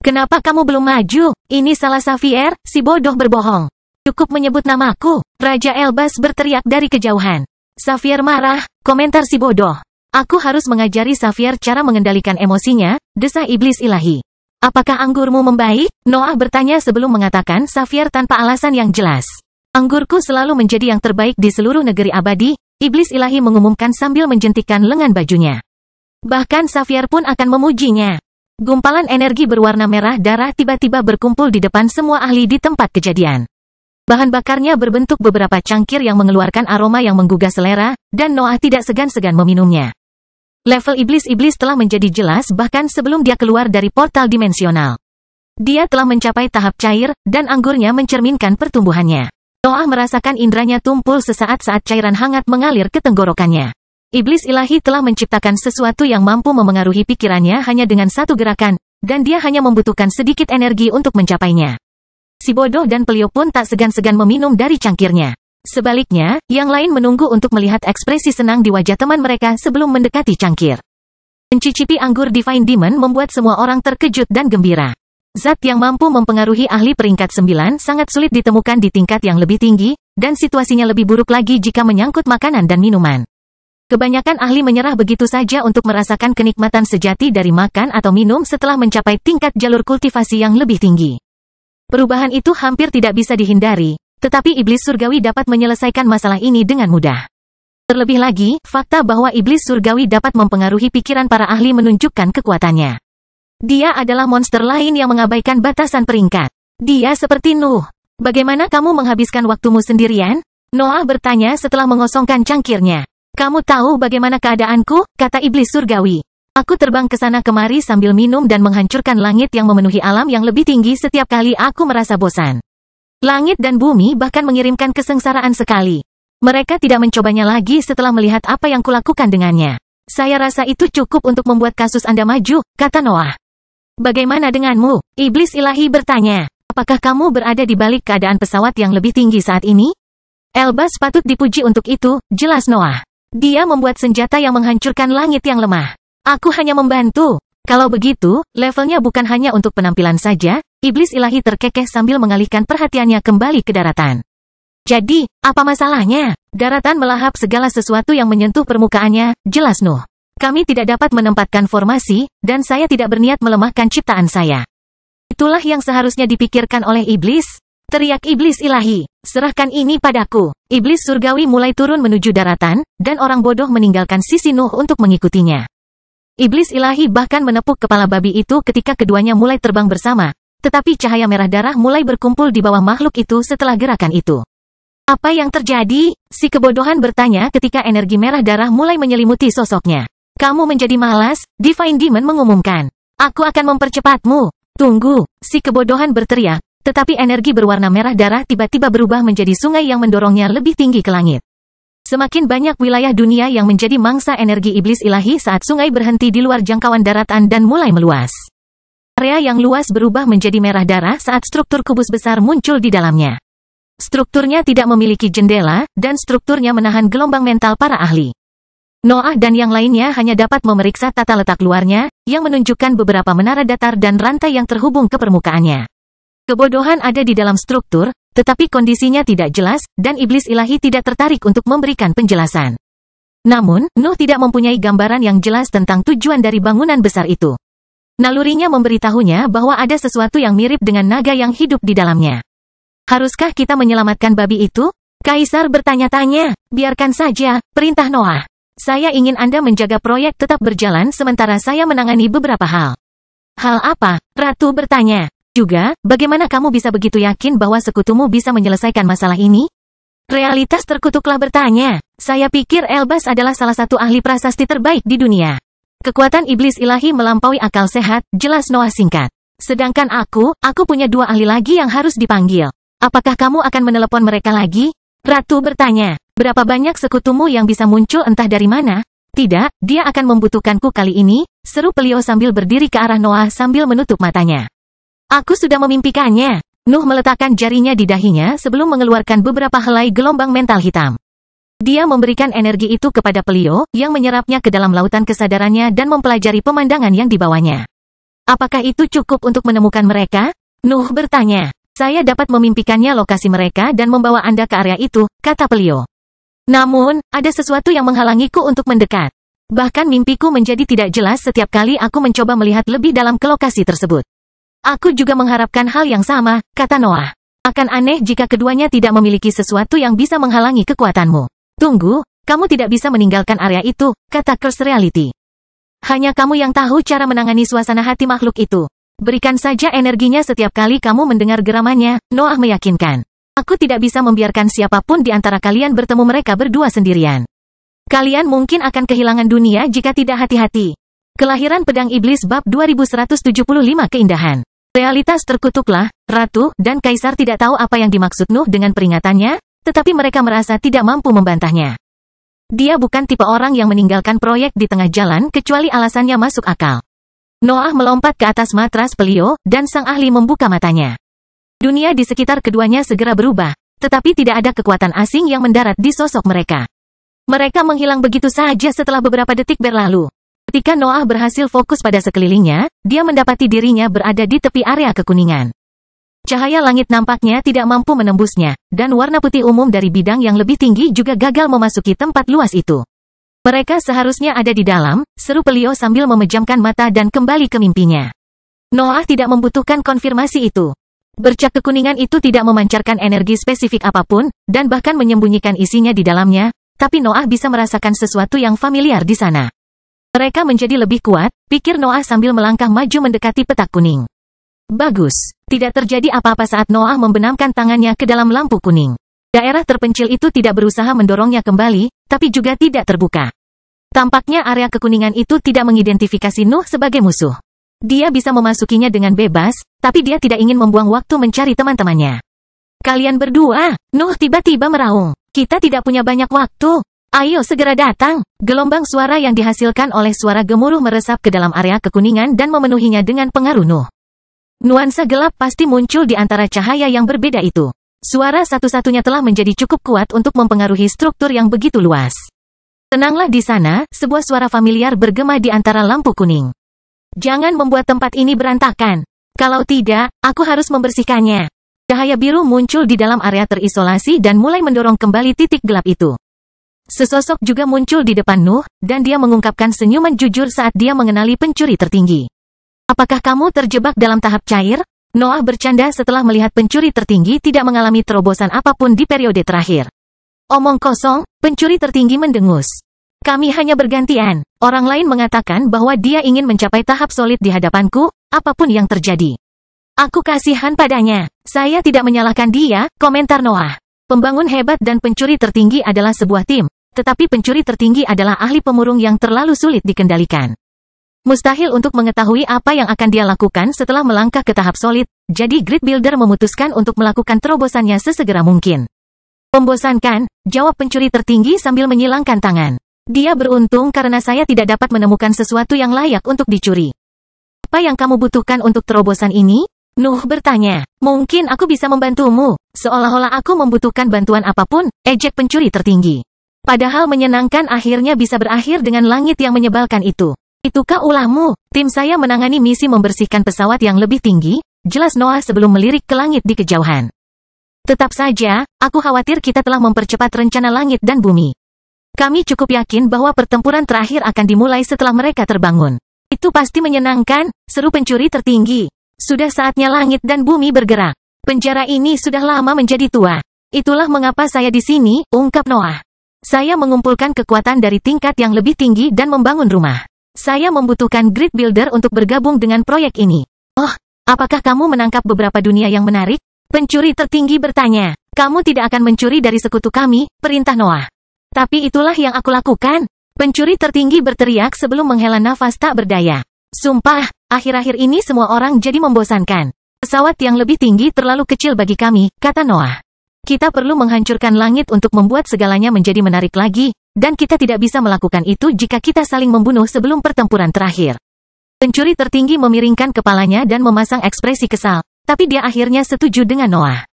Kenapa kamu belum maju? Ini salah Xavier, si bodoh berbohong. Cukup menyebut namaku, Raja Elbas berteriak dari kejauhan. Xavier marah, komentar si bodoh. Aku harus mengajari Xavier cara mengendalikan emosinya, desah iblis ilahi. Apakah anggurmu membaik? Noah bertanya sebelum mengatakan Xavier tanpa alasan yang jelas. Anggurku selalu menjadi yang terbaik di seluruh negeri abadi, iblis ilahi mengumumkan sambil menjentikkan lengan bajunya. Bahkan Xavier pun akan memujinya. Gumpalan energi berwarna merah darah tiba-tiba berkumpul di depan semua ahli di tempat kejadian. Bahan bakarnya berbentuk beberapa cangkir yang mengeluarkan aroma yang menggugah selera, dan Noah tidak segan-segan meminumnya. Level iblis-iblis telah menjadi jelas bahkan sebelum dia keluar dari portal dimensional. Dia telah mencapai tahap cair, dan anggurnya mencerminkan pertumbuhannya. Noah merasakan indranya tumpul sesaat saat cairan hangat mengalir ke tenggorokannya. Iblis ilahi telah menciptakan sesuatu yang mampu memengaruhi pikirannya hanya dengan satu gerakan, dan dia hanya membutuhkan sedikit energi untuk mencapainya. Si bodoh dan Pelio pun tak segan-segan meminum dari cangkirnya. Sebaliknya, yang lain menunggu untuk melihat ekspresi senang di wajah teman mereka sebelum mendekati cangkir. Mencicipi anggur Divine Demon membuat semua orang terkejut dan gembira. Zat yang mampu mempengaruhi ahli peringkat 9 sangat sulit ditemukan di tingkat yang lebih tinggi, dan situasinya lebih buruk lagi jika menyangkut makanan dan minuman. Kebanyakan ahli menyerah begitu saja untuk merasakan kenikmatan sejati dari makan atau minum setelah mencapai tingkat jalur kultivasi yang lebih tinggi. Perubahan itu hampir tidak bisa dihindari, tetapi iblis surgawi dapat menyelesaikan masalah ini dengan mudah. Terlebih lagi, fakta bahwa iblis surgawi dapat mempengaruhi pikiran para ahli menunjukkan kekuatannya. Dia adalah monster lain yang mengabaikan batasan peringkat. Dia seperti Nuh. Bagaimana kamu menghabiskan waktumu sendirian? Noah bertanya setelah mengosongkan cangkirnya. Kamu tahu bagaimana keadaanku? Kata iblis surgawi. Aku terbang ke sana kemari sambil minum dan menghancurkan langit yang memenuhi alam yang lebih tinggi setiap kali aku merasa bosan. Langit dan bumi bahkan mengirimkan kesengsaraan sekali. Mereka tidak mencobanya lagi setelah melihat apa yang kulakukan dengannya. Saya rasa itu cukup untuk membuat kasus Anda maju, kata Noah. Bagaimana denganmu? Iblis ilahi bertanya. Apakah kamu berada di balik keadaan pesawat yang lebih tinggi saat ini? Elbas patut dipuji untuk itu, jelas Noah. Dia membuat senjata yang menghancurkan langit yang lemah. Aku hanya membantu. Kalau begitu, levelnya bukan hanya untuk penampilan saja, iblis ilahi terkekeh sambil mengalihkan perhatiannya kembali ke daratan. Jadi, apa masalahnya? Daratan melahap segala sesuatu yang menyentuh permukaannya, jelas Nuh. Kami tidak dapat menempatkan formasi, dan saya tidak berniat melemahkan ciptaan saya. Itulah yang seharusnya dipikirkan oleh iblis. Teriak iblis ilahi, serahkan ini padaku. Iblis surgawi mulai turun menuju daratan, dan orang bodoh meninggalkan sisi Nuh untuk mengikutinya. Iblis ilahi bahkan menepuk kepala babi itu ketika keduanya mulai terbang bersama, tetapi cahaya merah darah mulai berkumpul di bawah makhluk itu setelah gerakan itu. Apa yang terjadi? Si kebodohan bertanya ketika energi merah darah mulai menyelimuti sosoknya. Kamu menjadi malas, Divine Demon mengumumkan. Aku akan mempercepatmu. Tunggu, si kebodohan berteriak, tetapi energi berwarna merah darah tiba-tiba berubah menjadi sungai yang mendorongnya lebih tinggi ke langit. Semakin banyak wilayah dunia yang menjadi mangsa energi iblis ilahi saat sungai berhenti di luar jangkauan daratan dan mulai meluas. Area yang luas berubah menjadi merah darah saat struktur kubus besar muncul di dalamnya. Strukturnya tidak memiliki jendela, dan strukturnya menahan gelombang mental para ahli. Noah dan yang lainnya hanya dapat memeriksa tata letak luarnya, yang menunjukkan beberapa menara datar dan rantai yang terhubung ke permukaannya. Kebodohan ada di dalam struktur, tetapi kondisinya tidak jelas, dan iblis ilahi tidak tertarik untuk memberikan penjelasan. Namun, Nuh tidak mempunyai gambaran yang jelas tentang tujuan dari bangunan besar itu. Nalurinya memberitahunya bahwa ada sesuatu yang mirip dengan naga yang hidup di dalamnya. Haruskah kita menyelamatkan babi itu? Kaisar bertanya-tanya. Biarkan saja, perintah Noah. Saya ingin Anda menjaga proyek tetap berjalan sementara saya menangani beberapa hal. Hal apa? Ratu bertanya. Juga, bagaimana kamu bisa begitu yakin bahwa sekutumu bisa menyelesaikan masalah ini? Realitas terkutuklah bertanya. Saya pikir Elbas adalah salah satu ahli prasasti terbaik di dunia. Kekuatan iblis ilahi melampaui akal sehat, jelas Noah singkat. Sedangkan aku punya 2 ahli lagi yang harus dipanggil. Apakah kamu akan menelepon mereka lagi? Ratu bertanya. Berapa banyak sekutumu yang bisa muncul entah dari mana? Tidak, dia akan membutuhkanku kali ini, seru Pelio sambil berdiri ke arah Noah sambil menutup matanya. Aku sudah memimpikannya. Nuh meletakkan jarinya di dahinya sebelum mengeluarkan beberapa helai gelombang mental hitam. Dia memberikan energi itu kepada Pelio, yang menyerapnya ke dalam lautan kesadarannya dan mempelajari pemandangan yang dibawanya. Apakah itu cukup untuk menemukan mereka? Nuh bertanya. Saya dapat memimpikannya lokasi mereka dan membawa Anda ke area itu, kata Pelio. Namun, ada sesuatu yang menghalangiku untuk mendekat. Bahkan mimpiku menjadi tidak jelas setiap kali aku mencoba melihat lebih dalam ke lokasi tersebut. Aku juga mengharapkan hal yang sama, kata Noah. Akan aneh jika keduanya tidak memiliki sesuatu yang bisa menghalangi kekuatanmu. Tunggu, kamu tidak bisa meninggalkan area itu, kata Curse Reality. Hanya kamu yang tahu cara menangani suasana hati makhluk itu. Berikan saja energinya setiap kali kamu mendengar geramannya, Noah meyakinkan. Aku tidak bisa membiarkan siapapun di antara kalian bertemu mereka berdua sendirian. Kalian mungkin akan kehilangan dunia jika tidak hati-hati. Kelahiran Pedang Iblis bab 2175 keindahan. Realitas terkutuklah, Ratu dan Kaisar tidak tahu apa yang dimaksud Nuh dengan peringatannya, tetapi mereka merasa tidak mampu membantahnya. Dia bukan tipe orang yang meninggalkan proyek di tengah jalan kecuali alasannya masuk akal. Noah melompat ke atas matras Pelio, dan sang ahli membuka matanya. Dunia di sekitar keduanya segera berubah, tetapi tidak ada kekuatan asing yang mendarat di sosok mereka. Mereka menghilang begitu saja setelah beberapa detik berlalu. Ketika Noah berhasil fokus pada sekelilingnya, dia mendapati dirinya berada di tepi area kekuningan. Cahaya langit nampaknya tidak mampu menembusnya, dan warna putih umum dari bidang yang lebih tinggi juga gagal memasuki tempat luas itu. Mereka seharusnya ada di dalam, seru Pelio sambil memejamkan mata dan kembali ke mimpinya. Noah tidak membutuhkan konfirmasi itu. Bercak kekuningan itu tidak memancarkan energi spesifik apapun, dan bahkan menyembunyikan isinya di dalamnya, tapi Noah bisa merasakan sesuatu yang familiar di sana. Mereka menjadi lebih kuat, pikir Noah sambil melangkah maju mendekati petak kuning. Bagus. Tidak terjadi apa-apa saat Noah membenamkan tangannya ke dalam lampu kuning. Daerah terpencil itu tidak berusaha mendorongnya kembali, tapi juga tidak terbuka. Tampaknya area kekuningan itu tidak mengidentifikasi Nuh sebagai musuh. Dia bisa memasukinya dengan bebas, tapi dia tidak ingin membuang waktu mencari teman-temannya. Kalian berdua, Nuh tiba-tiba meraung. Kita tidak punya banyak waktu. Ayo segera datang. Gelombang suara yang dihasilkan oleh suara gemuruh meresap ke dalam area kekuningan dan memenuhinya dengan pengaruh Nuh. Nuansa gelap pasti muncul di antara cahaya yang berbeda itu. Suara satu-satunya telah menjadi cukup kuat untuk mempengaruhi struktur yang begitu luas. Tenanglah di sana, sebuah suara familiar bergema di antara lampu kuning. Jangan membuat tempat ini berantakan. Kalau tidak, aku harus membersihkannya. Cahaya biru muncul di dalam area terisolasi dan mulai mendorong kembali titik gelap itu. Sesosok juga muncul di depan Nuh, dan dia mengungkapkan senyuman jujur saat dia mengenali pencuri tertinggi. Apakah kamu terjebak dalam tahap cair? Noah bercanda setelah melihat pencuri tertinggi tidak mengalami terobosan apapun di periode terakhir. Omong kosong, pencuri tertinggi mendengus. Kami hanya bergantian. Orang lain mengatakan bahwa dia ingin mencapai tahap solid di hadapanku, apapun yang terjadi. Aku kasihan padanya. Saya tidak menyalahkan dia, komentar Noah. Pembangun hebat dan pencuri tertinggi adalah sebuah tim, tetapi pencuri tertinggi adalah ahli pemurung yang terlalu sulit dikendalikan. Mustahil untuk mengetahui apa yang akan dia lakukan setelah melangkah ke tahap solid, jadi Grid Builder memutuskan untuk melakukan terobosannya sesegera mungkin. Membosankan, jawab pencuri tertinggi sambil menyilangkan tangan. Dia beruntung karena saya tidak dapat menemukan sesuatu yang layak untuk dicuri. Apa yang kamu butuhkan untuk terobosan ini? Nuh bertanya. Mungkin aku bisa membantumu. Seolah-olah aku membutuhkan bantuan apapun, ejek pencuri tertinggi. Padahal menyenangkan akhirnya bisa berakhir dengan langit yang menyebalkan itu. Itukah ulahmu? Tim saya menangani misi membersihkan pesawat yang lebih tinggi, jelas Noah sebelum melirik ke langit di kejauhan. Tetap saja, aku khawatir kita telah mempercepat rencana langit dan bumi. Kami cukup yakin bahwa pertempuran terakhir akan dimulai setelah mereka terbangun. Itu pasti menyenangkan, seru pencuri tertinggi. Sudah saatnya langit dan bumi bergerak. Penjara ini sudah lama menjadi tua. Itulah mengapa saya di sini, ungkap Noah. Saya mengumpulkan kekuatan dari tingkat yang lebih tinggi dan membangun rumah. Saya membutuhkan Grid Builder untuk bergabung dengan proyek ini. Oh, apakah kamu menangkap beberapa dunia yang menarik? Pencuri tertinggi bertanya. Kamu tidak akan mencuri dari sekutu kami, perintah Noah. Tapi itulah yang aku lakukan. Pencuri tertinggi berteriak sebelum menghela nafas tak berdaya. Sumpah, akhir-akhir ini semua orang jadi membosankan. Pesawat yang lebih tinggi terlalu kecil bagi kami, kata Noah. Kita perlu menghancurkan langit untuk membuat segalanya menjadi menarik lagi, dan kita tidak bisa melakukan itu jika kita saling membunuh sebelum pertempuran terakhir. Pencuri tertinggi memiringkan kepalanya dan memasang ekspresi kesal, tapi dia akhirnya setuju dengan Noah.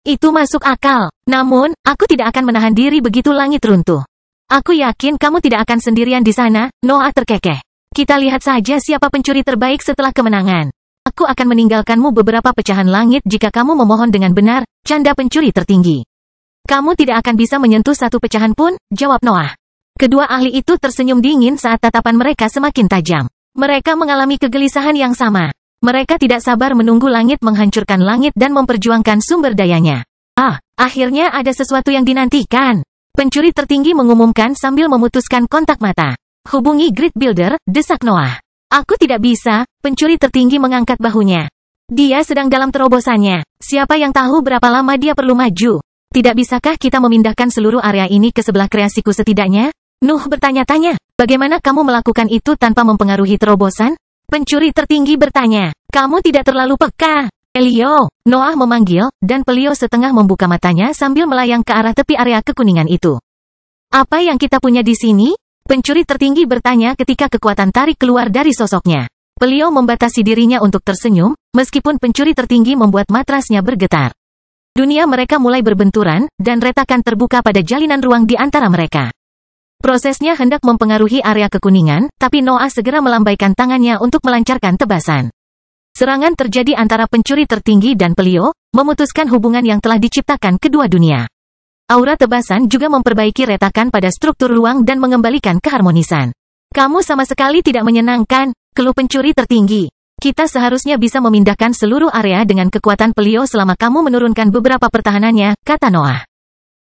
Itu masuk akal, namun, aku tidak akan menahan diri begitu langit runtuh. Aku yakin kamu tidak akan sendirian di sana, Noah terkekeh. Kita lihat saja siapa pencuri terbaik setelah kemenangan. Aku akan meninggalkanmu beberapa pecahan langit jika kamu memohon dengan benar, canda pencuri tertinggi. Kamu tidak akan bisa menyentuh satu pecahan pun, jawab Noah. Kedua ahli itu tersenyum dingin saat tatapan mereka semakin tajam. Mereka mengalami kegelisahan yang sama. Mereka tidak sabar menunggu langit menghancurkan langit dan memperjuangkan sumber dayanya. Akhirnya ada sesuatu yang dinantikan. Pencuri tertinggi mengumumkan sambil memutuskan kontak mata. Hubungi Grid Builder, desak Noah. Aku tidak bisa, pencuri tertinggi mengangkat bahunya. Dia sedang dalam terobosannya. Siapa yang tahu berapa lama dia perlu maju? Tidak bisakah kita memindahkan seluruh area ini ke sebelah kreasiku setidaknya? Nuh bertanya-tanya, bagaimana kamu melakukan itu tanpa mempengaruhi terobosan? Pencuri tertinggi bertanya, kamu tidak terlalu peka. Pelio, Noah memanggil, dan Pelio setengah membuka matanya sambil melayang ke arah tepi area kekuningan itu. Apa yang kita punya di sini? Pencuri tertinggi bertanya ketika kekuatan tarik keluar dari sosoknya. Pelio membatasi dirinya untuk tersenyum, meskipun pencuri tertinggi membuat matrasnya bergetar. Dunia mereka mulai berbenturan, dan retakan terbuka pada jalinan ruang di antara mereka. Prosesnya hendak mempengaruhi area kekuningan, tapi Noah segera melambaikan tangannya untuk melancarkan tebasan. Serangan terjadi antara pencuri tertinggi dan Pelio, memutuskan hubungan yang telah diciptakan kedua dunia. Aura tebasan juga memperbaiki retakan pada struktur ruang dan mengembalikan keharmonisan. Kamu sama sekali tidak menyenangkan, keluh pencuri tertinggi. Kita seharusnya bisa memindahkan seluruh area dengan kekuatan Pelio selama kamu menurunkan beberapa pertahanannya, kata Noah.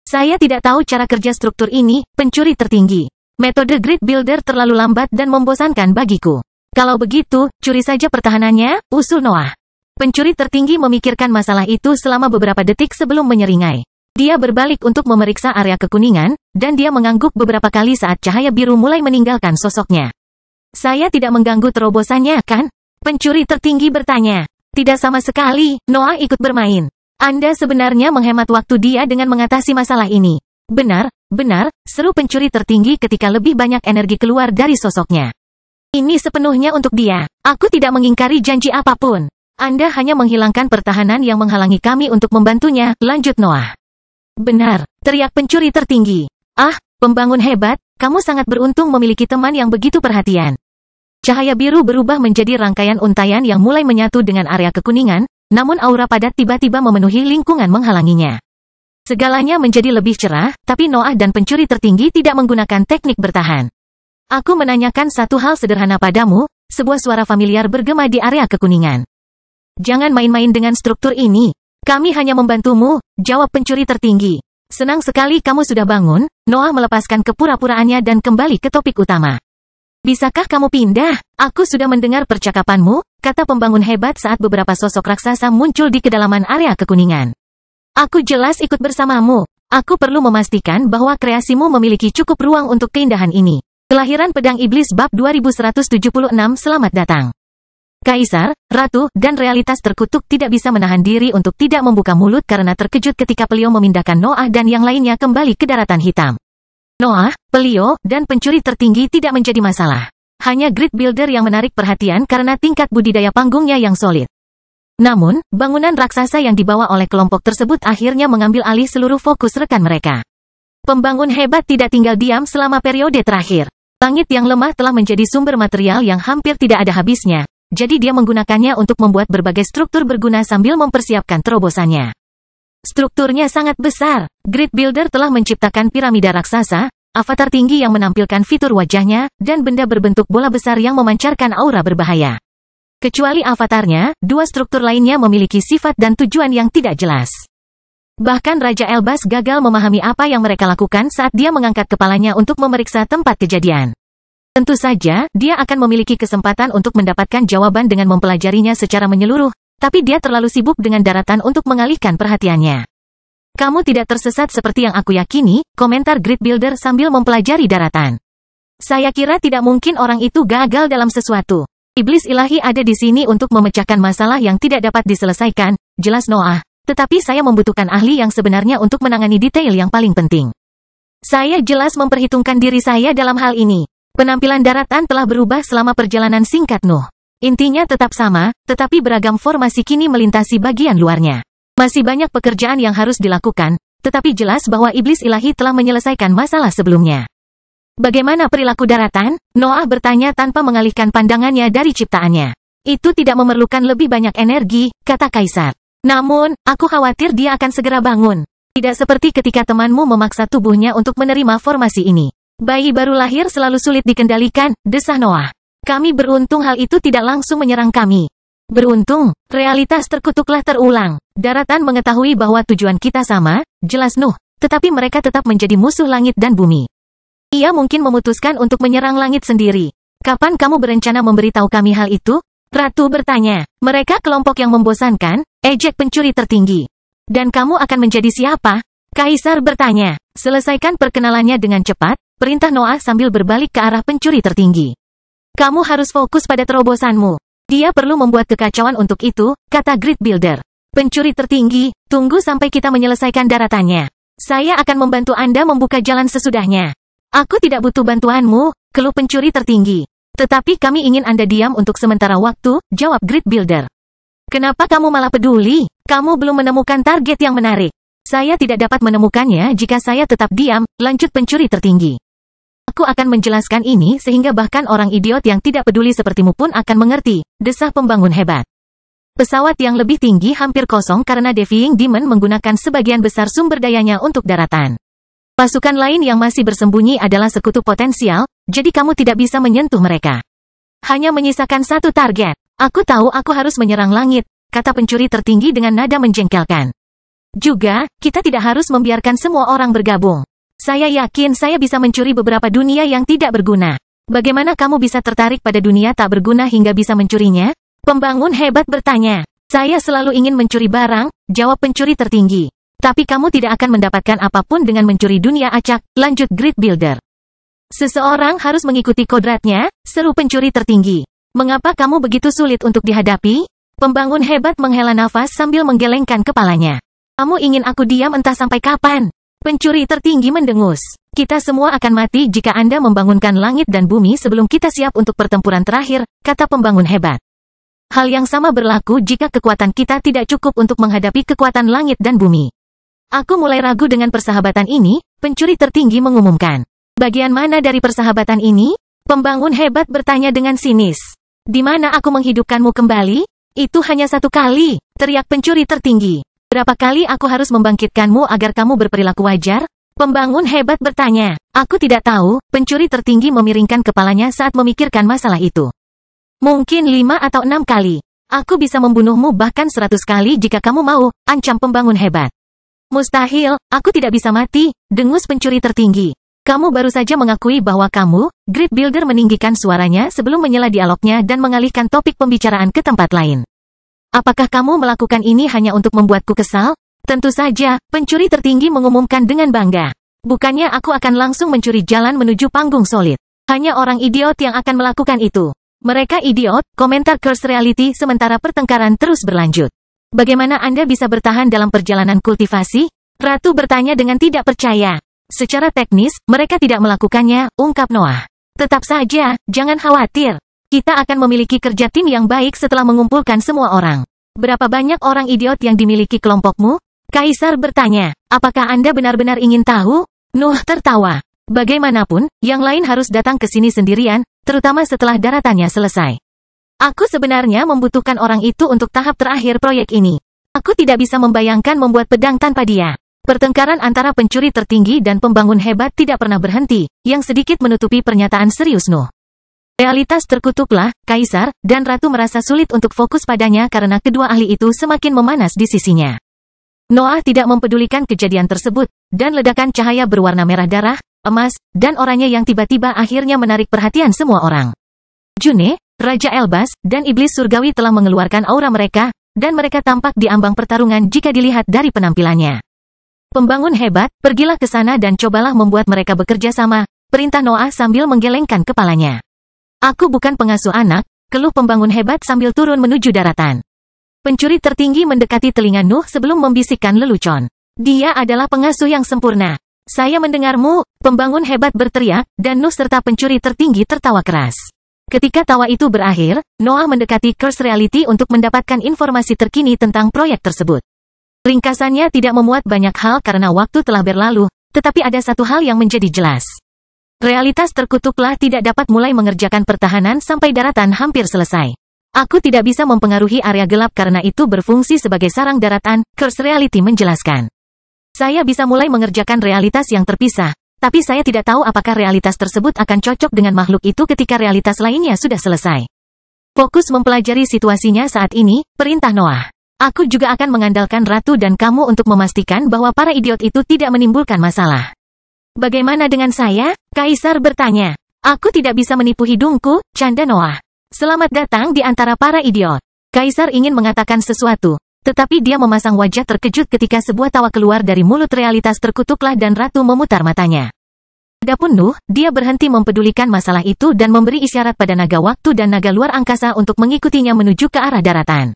Saya tidak tahu cara kerja struktur ini, pencuri tertinggi. Metode Grid Builder terlalu lambat dan membosankan bagiku. Kalau begitu, curi saja pertahanannya, usul Noah. Pencuri tertinggi memikirkan masalah itu selama beberapa detik sebelum menyeringai. Dia berbalik untuk memeriksa area kekuningan, dan dia mengangguk beberapa kali saat cahaya biru mulai meninggalkan sosoknya. Saya tidak mengganggu terobosannya, kan? Pencuri tertinggi bertanya. Tidak sama sekali, Noah ikut bermain. Anda sebenarnya menghemat waktu dia dengan mengatasi masalah ini. Benar, seru pencuri tertinggi ketika lebih banyak energi keluar dari sosoknya. Ini sepenuhnya untuk dia. Aku tidak mengingkari janji apapun. Anda hanya menghilangkan pertahanan yang menghalangi kami untuk membantunya, lanjut Noah. Benar, teriak pencuri tertinggi. Ah, pembangun hebat, kamu sangat beruntung memiliki teman yang begitu perhatian. Cahaya biru berubah menjadi rangkaian untayan yang mulai menyatu dengan area kekuningan, namun aura padat tiba-tiba memenuhi lingkungan menghalanginya. Segalanya menjadi lebih cerah, tapi Noah dan pencuri tertinggi tidak menggunakan teknik bertahan. Aku menanyakan satu hal sederhana padamu, sebuah suara familiar bergema di area kekuningan. Jangan main-main dengan struktur ini. Kami hanya membantumu, jawab pencuri tertinggi. Senang sekali kamu sudah bangun, Noah melepaskan kepura-puraannya dan kembali ke topik utama. Bisakah kamu pindah? Aku sudah mendengar percakapanmu, kata pembangun hebat saat beberapa sosok raksasa muncul di kedalaman area kekuningan. Aku jelas ikut bersamamu. Aku perlu memastikan bahwa kreasimu memiliki cukup ruang untuk keindahan ini. Kelahiran Pedang Iblis Bab 2176 Selamat datang. Kaisar, Ratu, dan realitas terkutuk tidak bisa menahan diri untuk tidak membuka mulut karena terkejut ketika Pelio memindahkan Noah dan yang lainnya kembali ke daratan hitam. Noah, Pelio, dan pencuri tertinggi tidak menjadi masalah. Hanya Grid Builder yang menarik perhatian karena tingkat budidaya panggungnya yang solid. Namun, bangunan raksasa yang dibawa oleh kelompok tersebut akhirnya mengambil alih seluruh fokus rekan mereka. Pembangun hebat tidak tinggal diam selama periode terakhir. Langit yang lemah telah menjadi sumber material yang hampir tidak ada habisnya. Jadi dia menggunakannya untuk membuat berbagai struktur berguna sambil mempersiapkan terobosannya. Strukturnya sangat besar. Grid Builder telah menciptakan piramida raksasa, avatar tinggi yang menampilkan fitur wajahnya, dan benda berbentuk bola besar yang memancarkan aura berbahaya. Kecuali avatarnya, dua struktur lainnya memiliki sifat dan tujuan yang tidak jelas. Bahkan Raja Elbas gagal memahami apa yang mereka lakukan saat dia mengangkat kepalanya untuk memeriksa tempat kejadian. Tentu saja, dia akan memiliki kesempatan untuk mendapatkan jawaban dengan mempelajarinya secara menyeluruh, tapi dia terlalu sibuk dengan daratan untuk mengalihkan perhatiannya. Kamu tidak tersesat seperti yang aku yakini, komentar Grid Builder sambil mempelajari daratan. Saya kira tidak mungkin orang itu gagal dalam sesuatu. Iblis ilahi ada di sini untuk memecahkan masalah yang tidak dapat diselesaikan, jelas Noah, tetapi saya membutuhkan ahli yang sebenarnya untuk menangani detail yang paling penting. Saya jelas memperhitungkan diri saya dalam hal ini. Penampilan daratan telah berubah selama perjalanan singkat Nuh. Intinya tetap sama, tetapi beragam formasi kini melintasi bagian luarnya. Masih banyak pekerjaan yang harus dilakukan, tetapi jelas bahwa iblis ilahi telah menyelesaikan masalah sebelumnya. Bagaimana perilaku daratan? Noah bertanya tanpa mengalihkan pandangannya dari ciptaannya. Itu tidak memerlukan lebih banyak energi, kata Kaisar. Namun, aku khawatir dia akan segera bangun. Tidak seperti ketika temanmu memaksa tubuhnya untuk menerima formasi ini. Bayi baru lahir selalu sulit dikendalikan, desah Noah. Kami beruntung hal itu tidak langsung menyerang kami. Beruntung, realitas terkutuklah terulang. Daratan mengetahui bahwa tujuan kita sama, jelas Nuh, tetapi mereka tetap menjadi musuh langit dan bumi. Ia mungkin memutuskan untuk menyerang langit sendiri. Kapan kamu berencana memberitahu kami hal itu? Ratu bertanya. Mereka kelompok yang membosankan, ejek pencuri tertinggi. Dan kamu akan menjadi siapa? Kaisar bertanya. Selesaikan perkenalannya dengan cepat, perintah Noah sambil berbalik ke arah pencuri tertinggi. Kamu harus fokus pada terobosanmu. Dia perlu membuat kekacauan untuk itu, kata Grid Builder. Pencuri tertinggi, tunggu sampai kita menyelesaikan daratannya. Saya akan membantu Anda membuka jalan sesudahnya. Aku tidak butuh bantuanmu, keluh pencuri tertinggi. Tetapi kami ingin Anda diam untuk sementara waktu, jawab Grid Builder. Kenapa kamu malah peduli? Kamu belum menemukan target yang menarik. Saya tidak dapat menemukannya jika saya tetap diam, lanjut pencuri tertinggi. Aku akan menjelaskan ini sehingga bahkan orang idiot yang tidak peduli sepertimu pun akan mengerti, desah pembangun hebat. Pesawat yang lebih tinggi hampir kosong karena Defying Demon menggunakan sebagian besar sumber dayanya untuk daratan. Pasukan lain yang masih bersembunyi adalah sekutu potensial, jadi kamu tidak bisa menyentuh mereka. Hanya menyisakan satu target. Aku tahu aku harus menyerang langit, kata pencuri tertinggi dengan nada menjengkelkan. Juga, kita tidak harus membiarkan semua orang bergabung. Saya yakin saya bisa mencuri beberapa dunia yang tidak berguna. Bagaimana kamu bisa tertarik pada dunia tak berguna hingga bisa mencurinya? Pembangun hebat bertanya. Saya selalu ingin mencuri barang, jawab pencuri tertinggi. Tapi kamu tidak akan mendapatkan apapun dengan mencuri dunia acak, lanjut Grid Builder. Seseorang harus mengikuti kodratnya, seru pencuri tertinggi. Mengapa kamu begitu sulit untuk dihadapi? Pembangun hebat menghela nafas sambil menggelengkan kepalanya. Kamu ingin aku diam entah sampai kapan? Pencuri tertinggi mendengus. Kita semua akan mati jika Anda membangunkan langit dan bumi sebelum kita siap untuk pertempuran terakhir, kata pembangun hebat. Hal yang sama berlaku jika kekuatan kita tidak cukup untuk menghadapi kekuatan langit dan bumi. Aku mulai ragu dengan persahabatan ini, pencuri tertinggi mengumumkan. Bagian mana dari persahabatan ini? Pembangun hebat bertanya dengan sinis. Di mana aku menghidupkanmu kembali? Itu hanya satu kali, teriak pencuri tertinggi. Berapa kali aku harus membangkitkanmu agar kamu berperilaku wajar? Pembangun hebat bertanya. Aku tidak tahu, pencuri tertinggi memiringkan kepalanya saat memikirkan masalah itu. Mungkin 5 atau 6 kali. Aku bisa membunuhmu bahkan 100 kali jika kamu mau, ancam pembangun hebat. Mustahil, aku tidak bisa mati, dengus pencuri tertinggi. Kamu baru saja mengakui bahwa kamu, Grid Builder meninggikan suaranya sebelum menyela dialognya dan mengalihkan topik pembicaraan ke tempat lain. Apakah kamu melakukan ini hanya untuk membuatku kesal? Tentu saja, pencuri tertinggi mengumumkan dengan bangga. Bukannya aku akan langsung mencuri jalan menuju panggung solid. Hanya orang idiot yang akan melakukan itu. Mereka idiot, komentar Curse Reality sementara pertengkaran terus berlanjut. Bagaimana Anda bisa bertahan dalam perjalanan kultivasi? Ratu bertanya dengan tidak percaya. Secara teknis, mereka tidak melakukannya, ungkap Noah. Tetap saja, jangan khawatir. Kita akan memiliki kerja tim yang baik setelah mengumpulkan semua orang. Berapa banyak orang idiot yang dimiliki kelompokmu? Kaisar bertanya. Apakah Anda benar-benar ingin tahu? Nuh tertawa. Bagaimanapun, yang lain harus datang ke sini sendirian, terutama setelah daratannya selesai. Aku sebenarnya membutuhkan orang itu untuk tahap terakhir proyek ini. Aku tidak bisa membayangkan membuat pedang tanpa dia. Pertengkaran antara pencuri tertinggi dan pembangun hebat tidak pernah berhenti, yang sedikit menutupi pernyataan serius Nuh. Realitas terkutuklah, Kaisar, dan Ratu merasa sulit untuk fokus padanya karena kedua ahli itu semakin memanas di sisinya. Noah tidak mempedulikan kejadian tersebut, dan ledakan cahaya berwarna merah darah, emas, dan oranye yang tiba-tiba akhirnya menarik perhatian semua orang. June, Raja Elbas, dan Iblis Surgawi telah mengeluarkan aura mereka, dan mereka tampak di ambang pertarungan jika dilihat dari penampilannya. Pembangun hebat, pergilah ke sana dan cobalah membuat mereka bekerja sama, perintah Noah sambil menggelengkan kepalanya. Aku bukan pengasuh anak, keluh pembangun hebat sambil turun menuju daratan. Pencuri tertinggi mendekati telinga Nuh sebelum membisikkan lelucon. Dia adalah pengasuh yang sempurna. Saya mendengarmu, pembangun hebat berteriak, dan Nuh serta pencuri tertinggi tertawa keras. Ketika tawa itu berakhir, Noah mendekati Curse Reality untuk mendapatkan informasi terkini tentang proyek tersebut. Ringkasannya tidak memuat banyak hal karena waktu telah berlalu, tetapi ada satu hal yang menjadi jelas. Realitas terkutuklah tidak dapat mulai mengerjakan pertahanan sampai daratan hampir selesai. Aku tidak bisa mempengaruhi area gelap karena itu berfungsi sebagai sarang daratan, Curse Reality menjelaskan. Saya bisa mulai mengerjakan realitas yang terpisah, tapi saya tidak tahu apakah realitas tersebut akan cocok dengan makhluk itu ketika realitas lainnya sudah selesai. Fokus mempelajari situasinya saat ini, perintah Noah. Aku juga akan mengandalkan Ratu dan kamu untuk memastikan bahwa para idiot itu tidak menimbulkan masalah. Bagaimana dengan saya? Kaisar bertanya. Aku tidak bisa menipu hidungku, canda Noah. Selamat datang di antara para idiot. Kaisar ingin mengatakan sesuatu, tetapi dia memasang wajah terkejut ketika sebuah tawa keluar dari mulut realitas terkutuklah dan ratu memutar matanya. Adapun Nuh, dia berhenti mempedulikan masalah itu dan memberi isyarat pada naga waktu dan naga luar angkasa untuk mengikutinya menuju ke arah daratan.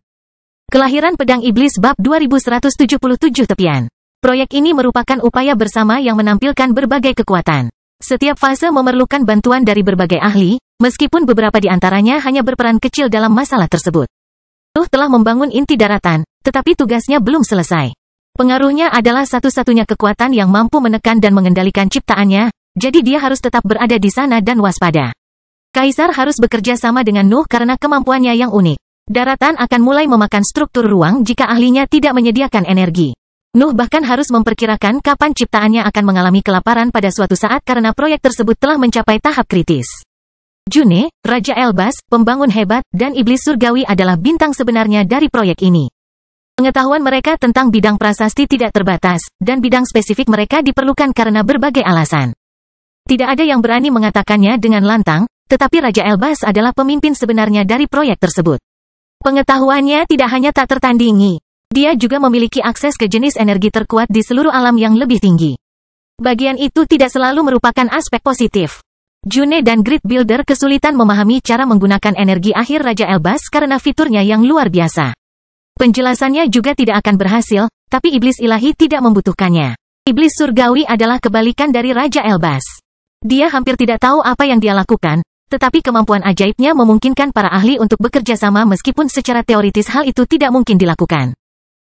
Kelahiran Pedang Iblis Bab 2177 Tepian. Proyek ini merupakan upaya bersama yang menampilkan berbagai kekuatan. Setiap fase memerlukan bantuan dari berbagai ahli, meskipun beberapa di antaranya hanya berperan kecil dalam masalah tersebut. Nuh telah membangun inti daratan, tetapi tugasnya belum selesai. Pengaruhnya adalah satu-satunya kekuatan yang mampu menekan dan mengendalikan ciptaannya, jadi dia harus tetap berada di sana dan waspada. Kaisar harus bekerja sama dengan Nuh karena kemampuannya yang unik. Daratan akan mulai memakan struktur ruang jika ahlinya tidak menyediakan energi. Nuh bahkan harus memperkirakan kapan ciptaannya akan mengalami kelaparan pada suatu saat karena proyek tersebut telah mencapai tahap kritis. June, Raja Elbas, pembangun hebat, dan iblis surgawi adalah bintang sebenarnya dari proyek ini. Pengetahuan mereka tentang bidang prasasti tidak terbatas, dan bidang spesifik mereka diperlukan karena berbagai alasan. Tidak ada yang berani mengatakannya dengan lantang, tetapi Raja Elbas adalah pemimpin sebenarnya dari proyek tersebut. Pengetahuannya tidak hanya tak tertandingi. Dia juga memiliki akses ke jenis energi terkuat di seluruh alam yang lebih tinggi. Bagian itu tidak selalu merupakan aspek positif. June dan Grid Builder kesulitan memahami cara menggunakan energi akhir Raja Elbas karena fiturnya yang luar biasa. Penjelasannya juga tidak akan berhasil, tapi iblis ilahi tidak membutuhkannya. Iblis surgawi adalah kebalikan dari Raja Elbas. Dia hampir tidak tahu apa yang dia lakukan, tetapi kemampuan ajaibnya memungkinkan para ahli untuk bekerja sama meskipun secara teoritis hal itu tidak mungkin dilakukan.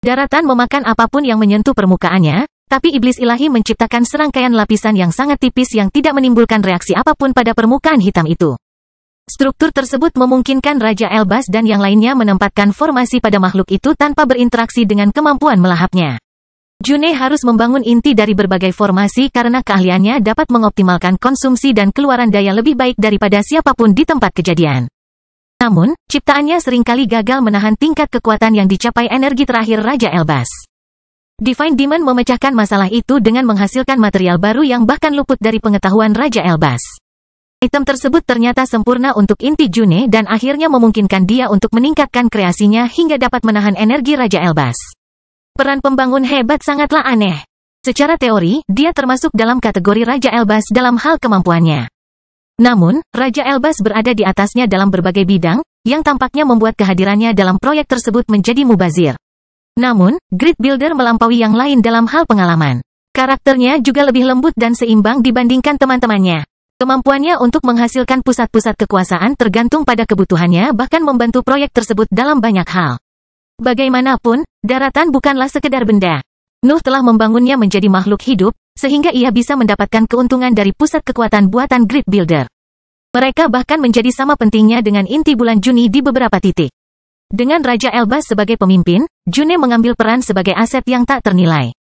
Daratan memakan apapun yang menyentuh permukaannya, tapi iblis ilahi menciptakan serangkaian lapisan yang sangat tipis yang tidak menimbulkan reaksi apapun pada permukaan hitam itu. Struktur tersebut memungkinkan Raja Elbas dan yang lainnya menempatkan formasi pada makhluk itu tanpa berinteraksi dengan kemampuan melahapnya. June harus membangun inti dari berbagai formasi karena keahliannya dapat mengoptimalkan konsumsi dan keluaran daya lebih baik daripada siapapun di tempat kejadian. Namun, ciptaannya seringkali gagal menahan tingkat kekuatan yang dicapai energi terakhir Raja Elbas. Divine Demon memecahkan masalah itu dengan menghasilkan material baru yang bahkan luput dari pengetahuan Raja Elbas. Item tersebut ternyata sempurna untuk inti June dan akhirnya memungkinkan dia untuk meningkatkan kreasinya hingga dapat menahan energi Raja Elbas. Peran pembangun hebat sangatlah aneh. Secara teori, dia termasuk dalam kategori Raja Elbas dalam hal kemampuannya. Namun, Raja Elbas berada di atasnya dalam berbagai bidang, yang tampaknya membuat kehadirannya dalam proyek tersebut menjadi mubazir. Namun, Grid Builder melampaui yang lain dalam hal pengalaman. Karakternya juga lebih lembut dan seimbang dibandingkan teman-temannya. Kemampuannya untuk menghasilkan pusat-pusat kekuasaan tergantung pada kebutuhannya bahkan membantu proyek tersebut dalam banyak hal. Bagaimanapun, daratan bukanlah sekedar benda. Nuh telah membangunnya menjadi makhluk hidup, sehingga ia bisa mendapatkan keuntungan dari pusat kekuatan buatan Grid Builder. Mereka bahkan menjadi sama pentingnya dengan inti bulan Juni di beberapa titik. Dengan Raja Elbas sebagai pemimpin, June mengambil peran sebagai aset yang tak ternilai.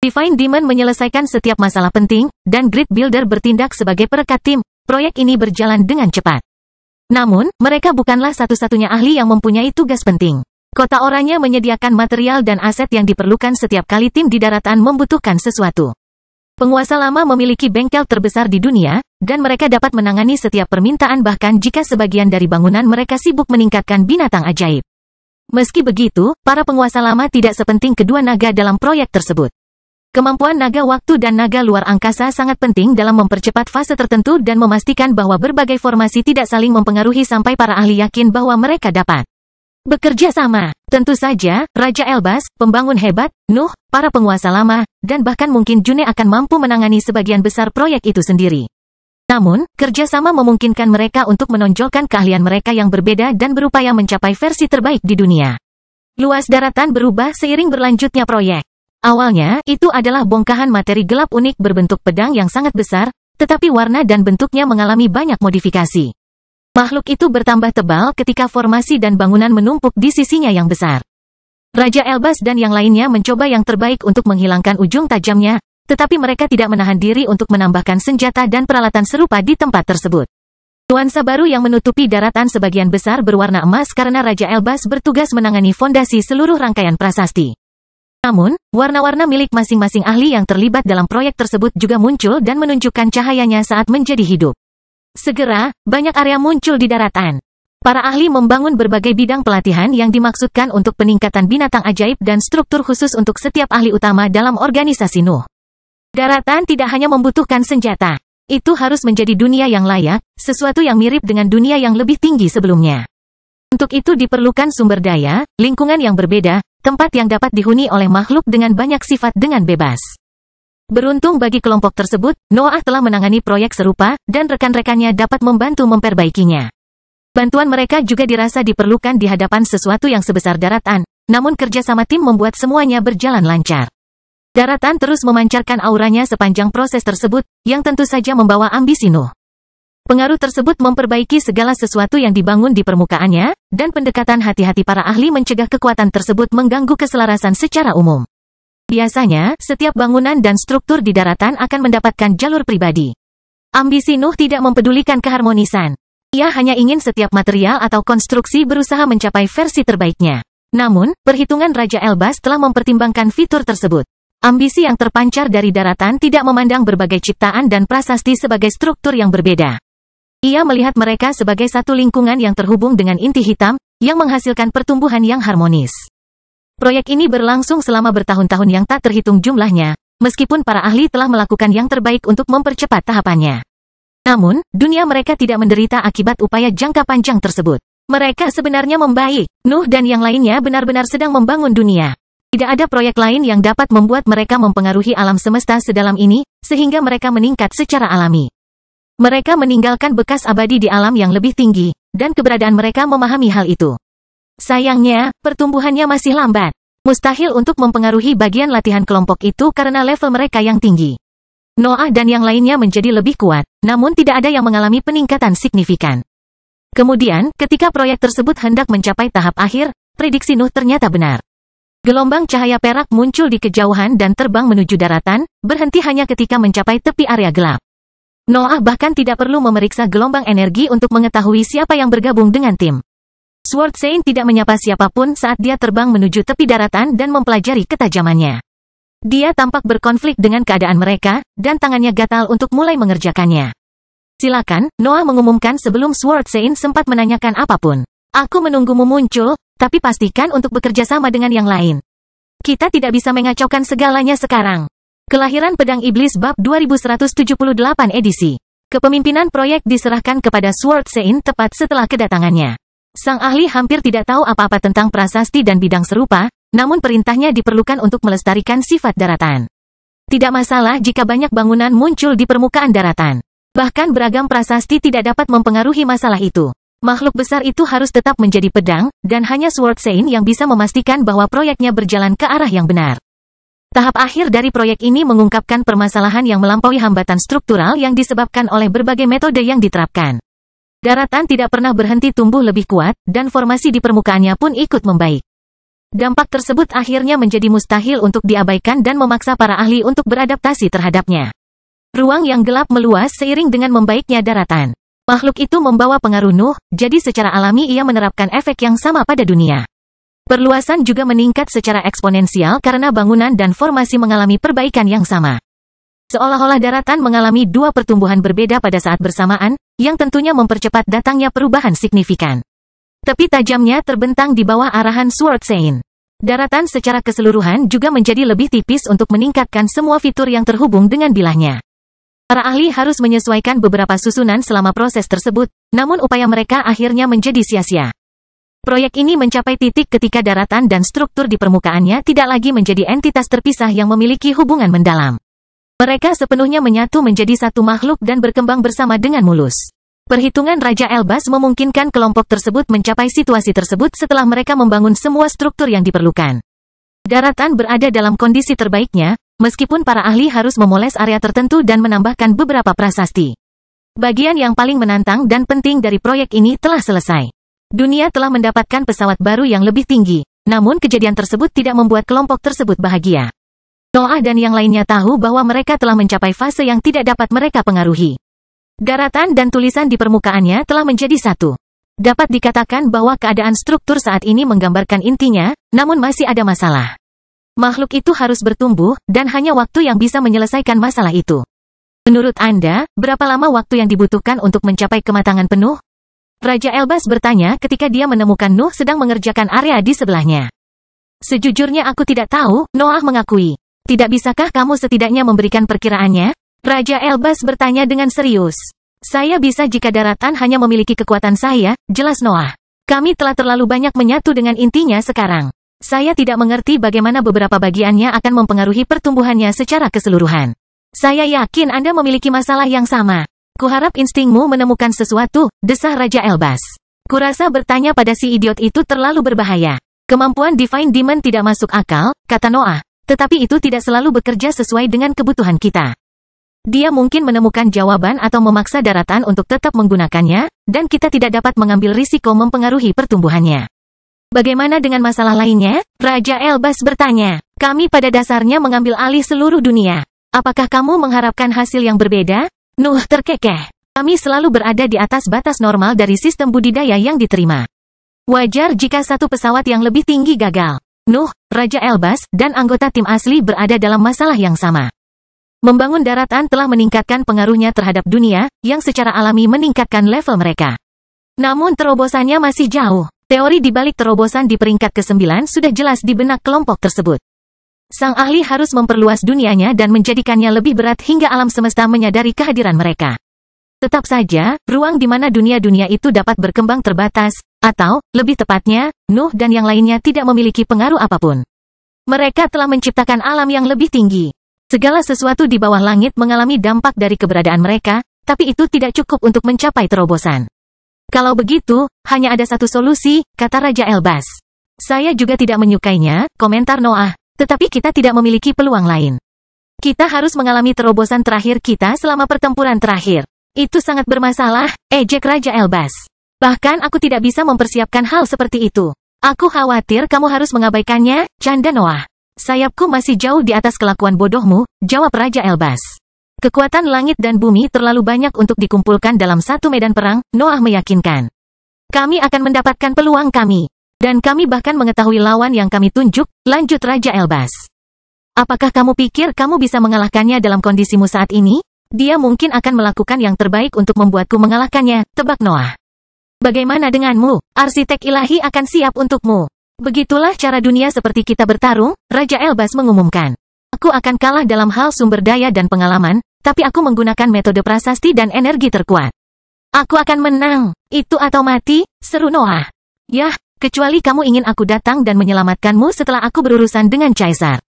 Divine Demon menyelesaikan setiap masalah penting, dan Grid Builder bertindak sebagai perekat tim. Proyek ini berjalan dengan cepat. Namun, mereka bukanlah satu-satunya ahli yang mempunyai tugas penting. Kota oranye menyediakan material dan aset yang diperlukan setiap kali tim di daratan membutuhkan sesuatu. Penguasa lama memiliki bengkel terbesar di dunia, dan mereka dapat menangani setiap permintaan bahkan jika sebagian dari bangunan mereka sibuk meningkatkan binatang ajaib. Meski begitu, para penguasa lama tidak sepenting kedua naga dalam proyek tersebut. Kemampuan naga waktu dan naga luar angkasa sangat penting dalam mempercepat fase tertentu dan memastikan bahwa berbagai formasi tidak saling mempengaruhi sampai para ahli yakin bahwa mereka dapat bekerja sama. Tentu saja, Raja Elbas, pembangun hebat, Nuh, para penguasa lama, dan bahkan mungkin June akan mampu menangani sebagian besar proyek itu sendiri. Namun, kerjasama memungkinkan mereka untuk menonjolkan keahlian mereka yang berbeda dan berupaya mencapai versi terbaik di dunia. Luas daratan berubah seiring berlanjutnya proyek. Awalnya, itu adalah bongkahan materi gelap unik berbentuk pedang yang sangat besar, tetapi warna dan bentuknya mengalami banyak modifikasi. Makhluk itu bertambah tebal ketika formasi dan bangunan menumpuk di sisinya yang besar. Raja Elbas dan yang lainnya mencoba yang terbaik untuk menghilangkan ujung tajamnya, tetapi mereka tidak menahan diri untuk menambahkan senjata dan peralatan serupa di tempat tersebut. Nuansa baru yang menutupi daratan sebagian besar berwarna emas karena Raja Elbas bertugas menangani fondasi seluruh rangkaian prasasti. Namun, warna-warna milik masing-masing ahli yang terlibat dalam proyek tersebut juga muncul dan menunjukkan cahayanya saat menjadi hidup. Segera, banyak area muncul di daratan. Para ahli membangun berbagai bidang pelatihan yang dimaksudkan untuk peningkatan binatang ajaib dan struktur khusus untuk setiap ahli utama dalam organisasi Nuh. Daratan tidak hanya membutuhkan senjata. Itu harus menjadi dunia yang layak, sesuatu yang mirip dengan dunia yang lebih tinggi sebelumnya. Untuk itu diperlukan sumber daya, lingkungan yang berbeda, tempat yang dapat dihuni oleh makhluk dengan banyak sifat dengan bebas. Beruntung bagi kelompok tersebut, Noah telah menangani proyek serupa, dan rekan-rekannya dapat membantu memperbaikinya. Bantuan mereka juga dirasa diperlukan di hadapan sesuatu yang sebesar daratan, namun kerjasama tim membuat semuanya berjalan lancar. Daratan terus memancarkan auranya sepanjang proses tersebut, yang tentu saja membawa ambisi Nuh. Pengaruh tersebut memperbaiki segala sesuatu yang dibangun di permukaannya, dan pendekatan hati-hati para ahli mencegah kekuatan tersebut mengganggu keselarasan secara umum. Biasanya, setiap bangunan dan struktur di daratan akan mendapatkan jalur pribadi. Ambisi Nuh tidak mempedulikan keharmonisan. Ia hanya ingin setiap material atau konstruksi berusaha mencapai versi terbaiknya. Namun, perhitungan Raja Elbas telah mempertimbangkan fitur tersebut. Ambisi yang terpancar dari daratan tidak memandang berbagai ciptaan dan prasasti sebagai struktur yang berbeda. Ia melihat mereka sebagai satu lingkungan yang terhubung dengan inti hitam, yang menghasilkan pertumbuhan yang harmonis. Proyek ini berlangsung selama bertahun-tahun yang tak terhitung jumlahnya, meskipun para ahli telah melakukan yang terbaik untuk mempercepat tahapannya. Namun, dunia mereka tidak menderita akibat upaya jangka panjang tersebut. Mereka sebenarnya membaik. Nuh dan yang lainnya benar-benar sedang membangun dunia. Tidak ada proyek lain yang dapat membuat mereka mempengaruhi alam semesta sedalam ini, sehingga mereka meningkat secara alami. Mereka meninggalkan bekas abadi di alam yang lebih tinggi, dan keberadaan mereka memahami hal itu. Sayangnya, pertumbuhannya masih lambat. Mustahil untuk mempengaruhi bagian latihan kelompok itu karena level mereka yang tinggi. Noah dan yang lainnya menjadi lebih kuat, namun tidak ada yang mengalami peningkatan signifikan. Kemudian, ketika proyek tersebut hendak mencapai tahap akhir, prediksi Nuh ternyata benar. Gelombang cahaya perak muncul di kejauhan dan terbang menuju daratan, berhenti hanya ketika mencapai tepi area gelap. Noah bahkan tidak perlu memeriksa gelombang energi untuk mengetahui siapa yang bergabung dengan tim. Sword Saint tidak menyapa siapapun saat dia terbang menuju tepi daratan dan mempelajari ketajamannya. Dia tampak berkonflik dengan keadaan mereka, dan tangannya gatal untuk mulai mengerjakannya. Silakan, Noah mengumumkan sebelum Sword Saint sempat menanyakan apapun. Aku menunggumu muncul, tapi pastikan untuk bekerja sama dengan yang lain. Kita tidak bisa mengacaukan segalanya sekarang. Kelahiran Pedang Iblis Bab 2178 edisi. Kepemimpinan proyek diserahkan kepada Sword Saint tepat setelah kedatangannya. Sang ahli hampir tidak tahu apa-apa tentang prasasti dan bidang serupa, namun perintahnya diperlukan untuk melestarikan sifat daratan. Tidak masalah jika banyak bangunan muncul di permukaan daratan. Bahkan beragam prasasti tidak dapat mempengaruhi masalah itu. Makhluk besar itu harus tetap menjadi pedang, dan hanya Sword Saint yang bisa memastikan bahwa proyeknya berjalan ke arah yang benar. Tahap akhir dari proyek ini mengungkapkan permasalahan yang melampaui hambatan struktural yang disebabkan oleh berbagai metode yang diterapkan. Daratan tidak pernah berhenti tumbuh lebih kuat, dan formasi di permukaannya pun ikut membaik. Dampak tersebut akhirnya menjadi mustahil untuk diabaikan dan memaksa para ahli untuk beradaptasi terhadapnya. Ruang yang gelap meluas seiring dengan membaiknya daratan. Makhluk itu membawa pengaruh Nuh, jadi secara alami ia menerapkan efek yang sama pada dunia. Perluasan juga meningkat secara eksponensial karena bangunan dan formasi mengalami perbaikan yang sama. Seolah-olah daratan mengalami dua pertumbuhan berbeda pada saat bersamaan, yang tentunya mempercepat datangnya perubahan signifikan. Tepi tajamnya terbentang di bawah arahan Sword Saint. Daratan secara keseluruhan juga menjadi lebih tipis untuk meningkatkan semua fitur yang terhubung dengan bilahnya. Para ahli harus menyesuaikan beberapa susunan selama proses tersebut, namun upaya mereka akhirnya menjadi sia-sia. Proyek ini mencapai titik ketika daratan dan struktur di permukaannya tidak lagi menjadi entitas terpisah yang memiliki hubungan mendalam. Mereka sepenuhnya menyatu menjadi satu makhluk dan berkembang bersama dengan mulus. Perhitungan Raja Elbas memungkinkan kelompok tersebut mencapai situasi tersebut setelah mereka membangun semua struktur yang diperlukan. Daratan berada dalam kondisi terbaiknya, meskipun para ahli harus memoles area tertentu dan menambahkan beberapa prasasti. Bagian yang paling menantang dan penting dari proyek ini telah selesai. Dunia telah mendapatkan pesawat baru yang lebih tinggi, namun kejadian tersebut tidak membuat kelompok tersebut bahagia. Noah dan yang lainnya tahu bahwa mereka telah mencapai fase yang tidak dapat mereka pengaruhi. Daratan dan tulisan di permukaannya telah menjadi satu. Dapat dikatakan bahwa keadaan struktur saat ini menggambarkan intinya, namun masih ada masalah. Makhluk itu harus bertumbuh, dan hanya waktu yang bisa menyelesaikan masalah itu. Menurut Anda, berapa lama waktu yang dibutuhkan untuk mencapai kematangan penuh? Raja Elbas bertanya ketika dia menemukan Nuh sedang mengerjakan area di sebelahnya. Sejujurnya aku tidak tahu, Noah mengakui. Tidak bisakah kamu setidaknya memberikan perkiraannya? Raja Elbas bertanya dengan serius. Saya bisa jika daratan hanya memiliki kekuatan saya, jelas Noah. Kami telah terlalu banyak menyatu dengan intinya sekarang. Saya tidak mengerti bagaimana beberapa bagiannya akan mempengaruhi pertumbuhannya secara keseluruhan. Saya yakin Anda memiliki masalah yang sama. Kuharap instingmu menemukan sesuatu, desah Raja Elbas. Kurasa bertanya pada si idiot itu terlalu berbahaya. Kemampuan Divine Demon tidak masuk akal, kata Noah. Tetapi itu tidak selalu bekerja sesuai dengan kebutuhan kita. Dia mungkin menemukan jawaban atau memaksa daratan untuk tetap menggunakannya, dan kita tidak dapat mengambil risiko mempengaruhi pertumbuhannya. Bagaimana dengan masalah lainnya? Raja Elbas bertanya. Kami pada dasarnya mengambil alih seluruh dunia. Apakah kamu mengharapkan hasil yang berbeda? Nuh terkekeh. Kami selalu berada di atas batas normal dari sistem budidaya yang diterima. Wajar jika satu pesawat yang lebih tinggi gagal. Nuh, Raja Elbas, dan anggota tim asli berada dalam masalah yang sama. Membangun daratan telah meningkatkan pengaruhnya terhadap dunia, yang secara alami meningkatkan level mereka. Namun terobosannya masih jauh. Teori di balik terobosan di peringkat ke-9 sudah jelas di benak kelompok tersebut. Sang ahli harus memperluas dunianya dan menjadikannya lebih berat hingga alam semesta menyadari kehadiran mereka. Tetap saja, ruang di mana dunia-dunia itu dapat berkembang terbatas, atau, lebih tepatnya, Nuh dan yang lainnya tidak memiliki pengaruh apapun. Mereka telah menciptakan alam yang lebih tinggi. Segala sesuatu di bawah langit mengalami dampak dari keberadaan mereka, tapi itu tidak cukup untuk mencapai terobosan. Kalau begitu, hanya ada satu solusi, kata Raja Elbas. Saya juga tidak menyukainya, komentar Noah. Tetapi kita tidak memiliki peluang lain. Kita harus mengalami terobosan terakhir kita selama pertempuran terakhir. Itu sangat bermasalah, ejek Raja Elbas. Bahkan aku tidak bisa mempersiapkan hal seperti itu. Aku khawatir kamu harus mengabaikannya, canda Noah. Sayapku masih jauh di atas kelakuan bodohmu, jawab Raja Elbas. Kekuatan langit dan bumi terlalu banyak untuk dikumpulkan dalam satu medan perang, Noah meyakinkan. Kami akan mendapatkan peluang kami. Dan kami bahkan mengetahui lawan yang kami tunjuk, lanjut Raja Elbas. Apakah kamu pikir kamu bisa mengalahkannya dalam kondisimu saat ini? Dia mungkin akan melakukan yang terbaik untuk membuatku mengalahkannya, tebak Noah. Bagaimana denganmu? Arsitek ilahi akan siap untukmu. Begitulah cara dunia seperti kita bertarung, Raja Elbas mengumumkan. Aku akan kalah dalam hal sumber daya dan pengalaman, tapi aku menggunakan metode prasasti dan energi terkuat. Aku akan menang, itu atau mati, seru Noah. Yah. Kecuali kamu ingin aku datang dan menyelamatkanmu setelah aku berurusan dengan Caesar.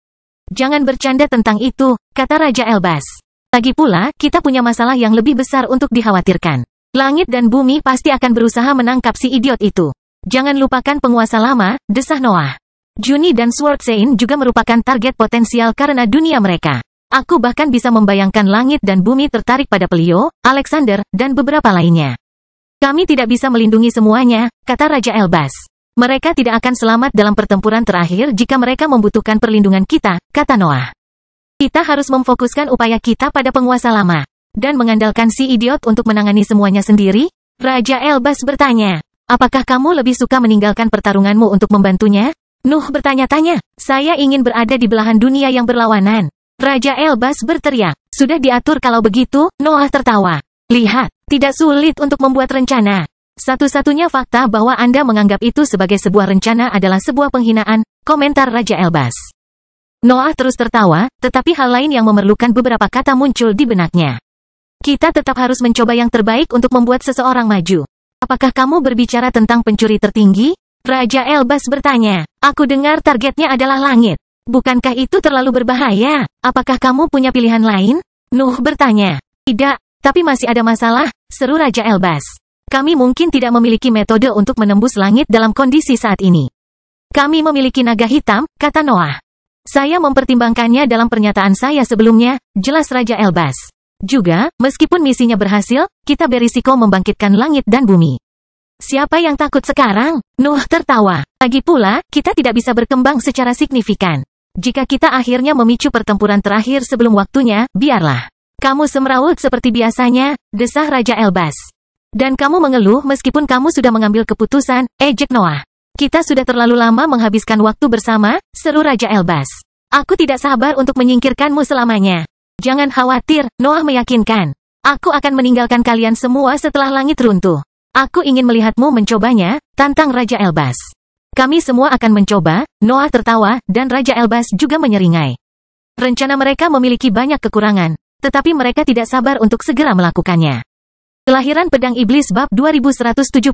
Jangan bercanda tentang itu, kata Raja Elbas. Lagi pula, kita punya masalah yang lebih besar untuk dikhawatirkan. Langit dan bumi pasti akan berusaha menangkap si idiot itu. Jangan lupakan penguasa lama, desah Noah. Juni dan Sword Sein juga merupakan target potensial karena dunia mereka. Aku bahkan bisa membayangkan langit dan bumi tertarik pada Pelio, Alexander, dan beberapa lainnya. Kami tidak bisa melindungi semuanya, kata Raja Elbas. Mereka tidak akan selamat dalam pertempuran terakhir jika mereka membutuhkan perlindungan kita, kata Noah. Kita harus memfokuskan upaya kita pada penguasa lama. Dan mengandalkan si idiot untuk menangani semuanya sendiri? Raja Elbas bertanya. Apakah kamu lebih suka meninggalkan pertarunganmu untuk membantunya? Nuh bertanya-tanya. Saya ingin berada di belahan dunia yang berlawanan. Raja Elbas berteriak. Sudah diatur kalau begitu, Noah tertawa. Lihat, tidak sulit untuk membuat rencana. Satu-satunya fakta bahwa Anda menganggap itu sebagai sebuah rencana adalah sebuah penghinaan, komentar Raja Elbas. Noah terus tertawa, tetapi hal lain yang memerlukan beberapa kata muncul di benaknya. Kita tetap harus mencoba yang terbaik untuk membuat seseorang maju. Apakah kamu berbicara tentang pencuri tertinggi? Raja Elbas bertanya. Aku dengar targetnya adalah langit. Bukankah itu terlalu berbahaya? Apakah kamu punya pilihan lain? Nuh bertanya. Tidak, tapi masih ada masalah, seru Raja Elbas. Kami mungkin tidak memiliki metode untuk menembus langit dalam kondisi saat ini. Kami memiliki naga hitam, kata Noah. Saya mempertimbangkannya dalam pernyataan saya sebelumnya, jelas Raja Elbas. Juga, meskipun misinya berhasil, kita berisiko membangkitkan langit dan bumi. Siapa yang takut sekarang? Nuh tertawa. Lagi pula, kita tidak bisa berkembang secara signifikan. Jika kita akhirnya memicu pertempuran terakhir sebelum waktunya, biarlah. Kamu semrawut seperti biasanya, desah Raja Elbas. Dan kamu mengeluh meskipun kamu sudah mengambil keputusan, ejek Noah. Kita sudah terlalu lama menghabiskan waktu bersama, seru Raja Elbas. Aku tidak sabar untuk menyingkirkanmu selamanya. Jangan khawatir, Noah meyakinkan. Aku akan meninggalkan kalian semua setelah langit runtuh. Aku ingin melihatmu mencobanya, tantang Raja Elbas. Kami semua akan mencoba, Noah tertawa, dan Raja Elbas juga menyeringai. Rencana mereka memiliki banyak kekurangan, tetapi mereka tidak sabar untuk segera melakukannya. Kelahiran Pedang Iblis bab 2179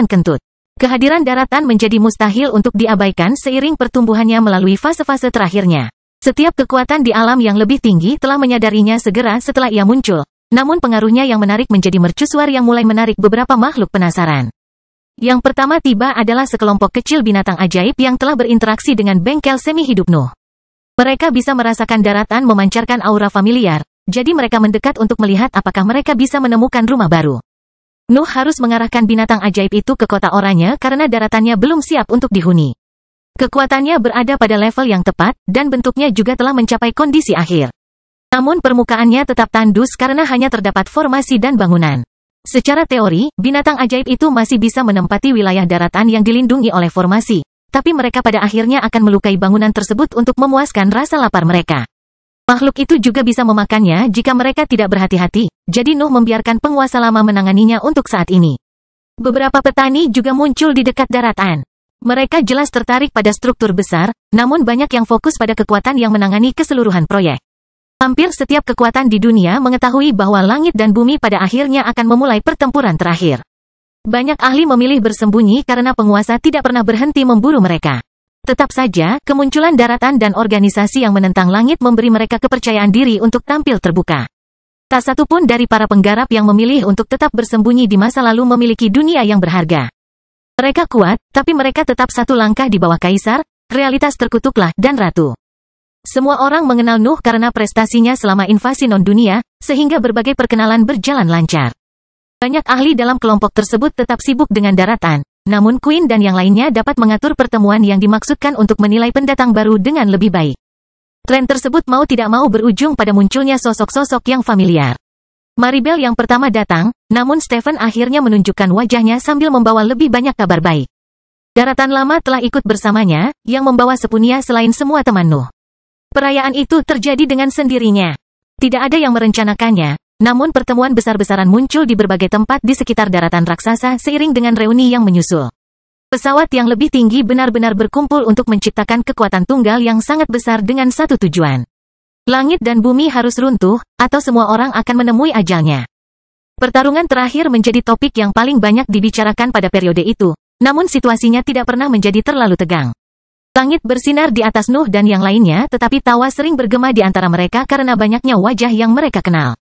kentut. Kehadiran daratan menjadi mustahil untuk diabaikan seiring pertumbuhannya melalui fase-fase terakhirnya. Setiap kekuatan di alam yang lebih tinggi telah menyadarinya segera setelah ia muncul, namun pengaruhnya yang menarik menjadi mercusuar yang mulai menarik beberapa makhluk penasaran. Yang pertama tiba adalah sekelompok kecil binatang ajaib yang telah berinteraksi dengan bengkel semi-hidup Nuh. Mereka bisa merasakan daratan memancarkan aura familiar, jadi mereka mendekat untuk melihat apakah mereka bisa menemukan rumah baru. Nuh harus mengarahkan binatang ajaib itu ke kota oranye karena daratannya belum siap untuk dihuni. Kekuatannya berada pada level yang tepat, dan bentuknya juga telah mencapai kondisi akhir. Namun permukaannya tetap tandus karena hanya terdapat formasi dan bangunan. Secara teori, binatang ajaib itu masih bisa menempati wilayah daratan yang dilindungi oleh formasi, tapi mereka pada akhirnya akan melukai bangunan tersebut untuk memuaskan rasa lapar mereka. Makhluk itu juga bisa memakannya jika mereka tidak berhati-hati, jadi Nuh membiarkan penguasa lama menanganinya untuk saat ini. Beberapa petani juga muncul di dekat daratan. Mereka jelas tertarik pada struktur besar, namun banyak yang fokus pada kekuatan yang menangani keseluruhan proyek. Hampir setiap kekuatan di dunia mengetahui bahwa langit dan bumi pada akhirnya akan memulai pertempuran terakhir. Banyak ahli memilih bersembunyi karena penguasa tidak pernah berhenti memburu mereka. Tetap saja, kemunculan daratan dan organisasi yang menentang langit memberi mereka kepercayaan diri untuk tampil terbuka. Tak satu pun dari para penggarap yang memilih untuk tetap bersembunyi di masa lalu memiliki dunia yang berharga. Mereka kuat, tapi mereka tetap satu langkah di bawah kaisar, realitas terkutuklah, dan ratu. Semua orang mengenal Nuh karena prestasinya selama invasi non-dunia, sehingga berbagai perkenalan berjalan lancar. Banyak ahli dalam kelompok tersebut tetap sibuk dengan daratan. Namun Queen dan yang lainnya dapat mengatur pertemuan yang dimaksudkan untuk menilai pendatang baru dengan lebih baik. Tren tersebut mau tidak mau berujung pada munculnya sosok-sosok yang familiar. Maribel yang pertama datang, namun Stephen akhirnya menunjukkan wajahnya sambil membawa lebih banyak kabar baik. Daratan lama telah ikut bersamanya, yang membawa sepunia selain semua teman Nuh. Perayaan itu terjadi dengan sendirinya. Tidak ada yang merencanakannya. Namun pertemuan besar-besaran muncul di berbagai tempat di sekitar daratan raksasa seiring dengan reuni yang menyusul. Pesawat yang lebih tinggi benar-benar berkumpul untuk menciptakan kekuatan tunggal yang sangat besar dengan satu tujuan. Langit dan bumi harus runtuh, atau semua orang akan menemui ajalnya. Pertarungan terakhir menjadi topik yang paling banyak dibicarakan pada periode itu, namun situasinya tidak pernah menjadi terlalu tegang. Langit bersinar di atas Nuh dan yang lainnya, tetapi tawa sering bergema di antara mereka karena banyaknya wajah yang mereka kenal.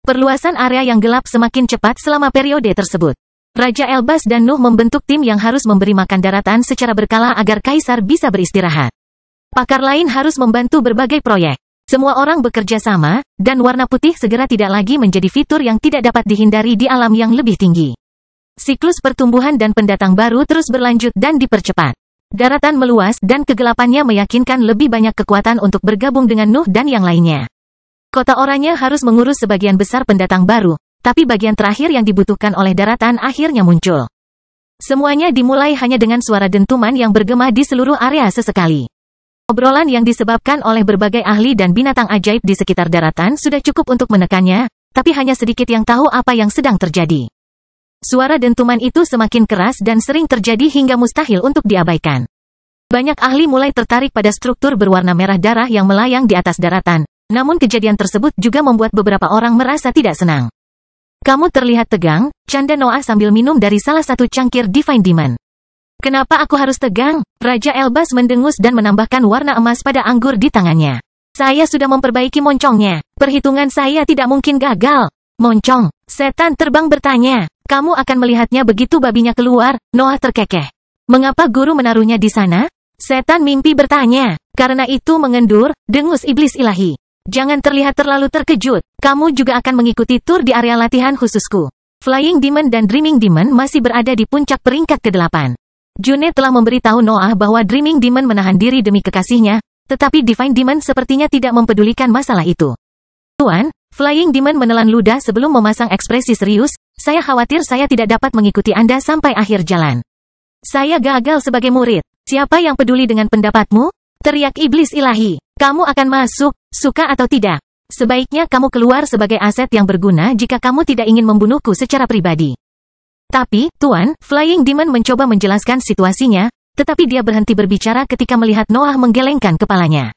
Perluasan area yang gelap semakin cepat selama periode tersebut. Raja Elbas dan Nuh membentuk tim yang harus memberi makan daratan secara berkala agar kaisar bisa beristirahat. Pakar lain harus membantu berbagai proyek. Semua orang bekerja sama, dan warna putih segera tidak lagi menjadi fitur yang tidak dapat dihindari di alam yang lebih tinggi. Siklus pertumbuhan dan pendatang baru terus berlanjut dan dipercepat. Daratan meluas dan kegelapannya meyakinkan lebih banyak kekuatan untuk bergabung dengan Nuh dan yang lainnya. Kota oranye harus mengurus sebagian besar pendatang baru, tapi bagian terakhir yang dibutuhkan oleh daratan akhirnya muncul. Semuanya dimulai hanya dengan suara dentuman yang bergema di seluruh area sesekali. Obrolan yang disebabkan oleh berbagai ahli dan binatang ajaib di sekitar daratan sudah cukup untuk menekannya, tapi hanya sedikit yang tahu apa yang sedang terjadi. Suara dentuman itu semakin keras dan sering terjadi hingga mustahil untuk diabaikan. Banyak ahli mulai tertarik pada struktur berwarna merah darah yang melayang di atas daratan. Namun kejadian tersebut juga membuat beberapa orang merasa tidak senang. Kamu terlihat tegang, canda Noah sambil minum dari salah satu cangkir Divine Demon. Kenapa aku harus tegang? Raja Elbas mendengus dan menambahkan warna emas pada anggur di tangannya. Saya sudah memperbaiki moncongnya. Perhitungan saya tidak mungkin gagal. Moncong, setan terbang bertanya. Kamu akan melihatnya begitu babinya keluar, Noah terkekeh. Mengapa guru menaruhnya di sana? Setan mimpi bertanya. Karena itu mengendur, dengus iblis ilahi. Jangan terlihat terlalu terkejut, kamu juga akan mengikuti tur di area latihan khususku. Flying Demon dan Dreaming Demon masih berada di puncak peringkat ke-8. June telah memberitahu Noah bahwa Dreaming Demon menahan diri demi kekasihnya, tetapi Divine Demon sepertinya tidak mempedulikan masalah itu. Tuan, Flying Demon menelan ludah sebelum memasang ekspresi serius, saya khawatir saya tidak dapat mengikuti Anda sampai akhir jalan. Saya gagal sebagai murid. Siapa yang peduli dengan pendapatmu? Teriak iblis ilahi. Kamu akan masuk, suka atau tidak. Sebaiknya kamu keluar sebagai aset yang berguna jika kamu tidak ingin membunuhku secara pribadi. Tapi, Tuan, Flying Demon mencoba menjelaskan situasinya, tetapi dia berhenti berbicara ketika melihat Noah menggelengkan kepalanya.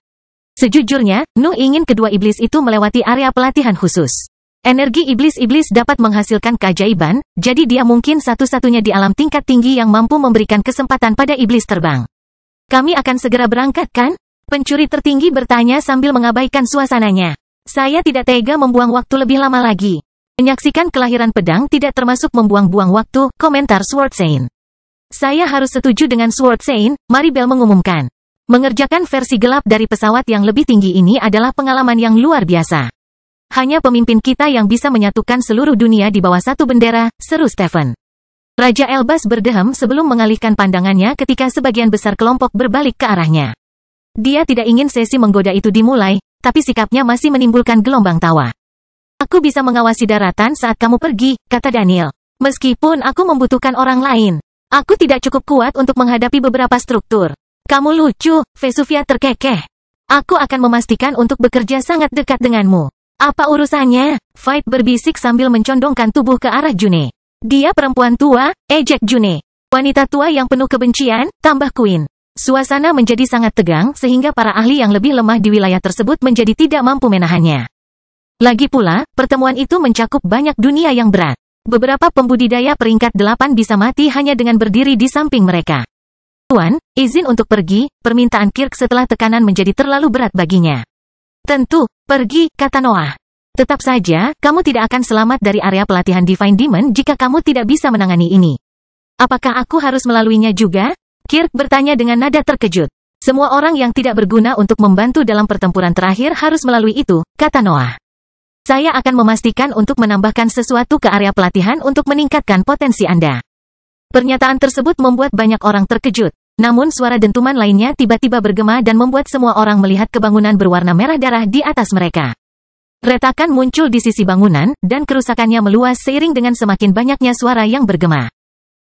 Sejujurnya, Nuh ingin kedua iblis itu melewati area pelatihan khusus. Energi iblis-iblis dapat menghasilkan keajaiban, jadi dia mungkin satu-satunya di alam tingkat tinggi yang mampu memberikan kesempatan pada iblis terbang. Kami akan segera berangkat kan? Pencuri tertinggi bertanya sambil mengabaikan suasananya. Saya tidak tega membuang waktu lebih lama lagi. Menyaksikan kelahiran pedang tidak termasuk membuang-buang waktu, komentar Sword Saint. Saya harus setuju dengan Sword Saint, Maribel mengumumkan. Mengerjakan versi gelap dari pesawat yang lebih tinggi ini adalah pengalaman yang luar biasa. Hanya pemimpin kita yang bisa menyatukan seluruh dunia di bawah satu bendera, seru Stephen. Raja Elbas berdehem sebelum mengalihkan pandangannya ketika sebagian besar kelompok berbalik ke arahnya. Dia tidak ingin sesi menggoda itu dimulai, tapi sikapnya masih menimbulkan gelombang tawa. Aku bisa mengawasi daratan saat kamu pergi, kata Daniel. Meskipun aku membutuhkan orang lain. Aku tidak cukup kuat untuk menghadapi beberapa struktur. Kamu lucu, Vesuvia terkekeh. Aku akan memastikan untuk bekerja sangat dekat denganmu. Apa urusannya? Fight berbisik sambil mencondongkan tubuh ke arah June. Dia perempuan tua, ejek June. Wanita tua yang penuh kebencian, tambah Queen. Suasana menjadi sangat tegang sehingga para ahli yang lebih lemah di wilayah tersebut menjadi tidak mampu menahannya. Lagi pula, pertemuan itu mencakup banyak dunia yang berat. Beberapa pembudidaya peringkat 8 bisa mati hanya dengan berdiri di samping mereka. Tuan, izin untuk pergi, permintaan Kirk setelah tekanan menjadi terlalu berat baginya. Tentu, pergi, kata Noah. Tetap saja, kamu tidak akan selamat dari area pelatihan Divine Demon jika kamu tidak bisa menangani ini. Apakah aku harus melaluinya juga? Kirk bertanya dengan nada terkejut. Semua orang yang tidak berguna untuk membantu dalam pertempuran terakhir harus melalui itu, kata Noah. Saya akan memastikan untuk menambahkan sesuatu ke area pelatihan untuk meningkatkan potensi Anda. Pernyataan tersebut membuat banyak orang terkejut. Namun suara dentuman lainnya tiba-tiba bergema dan membuat semua orang melihat kebangunan berwarna merah darah di atas mereka. Retakan muncul di sisi bangunan, dan kerusakannya meluas seiring dengan semakin banyaknya suara yang bergema.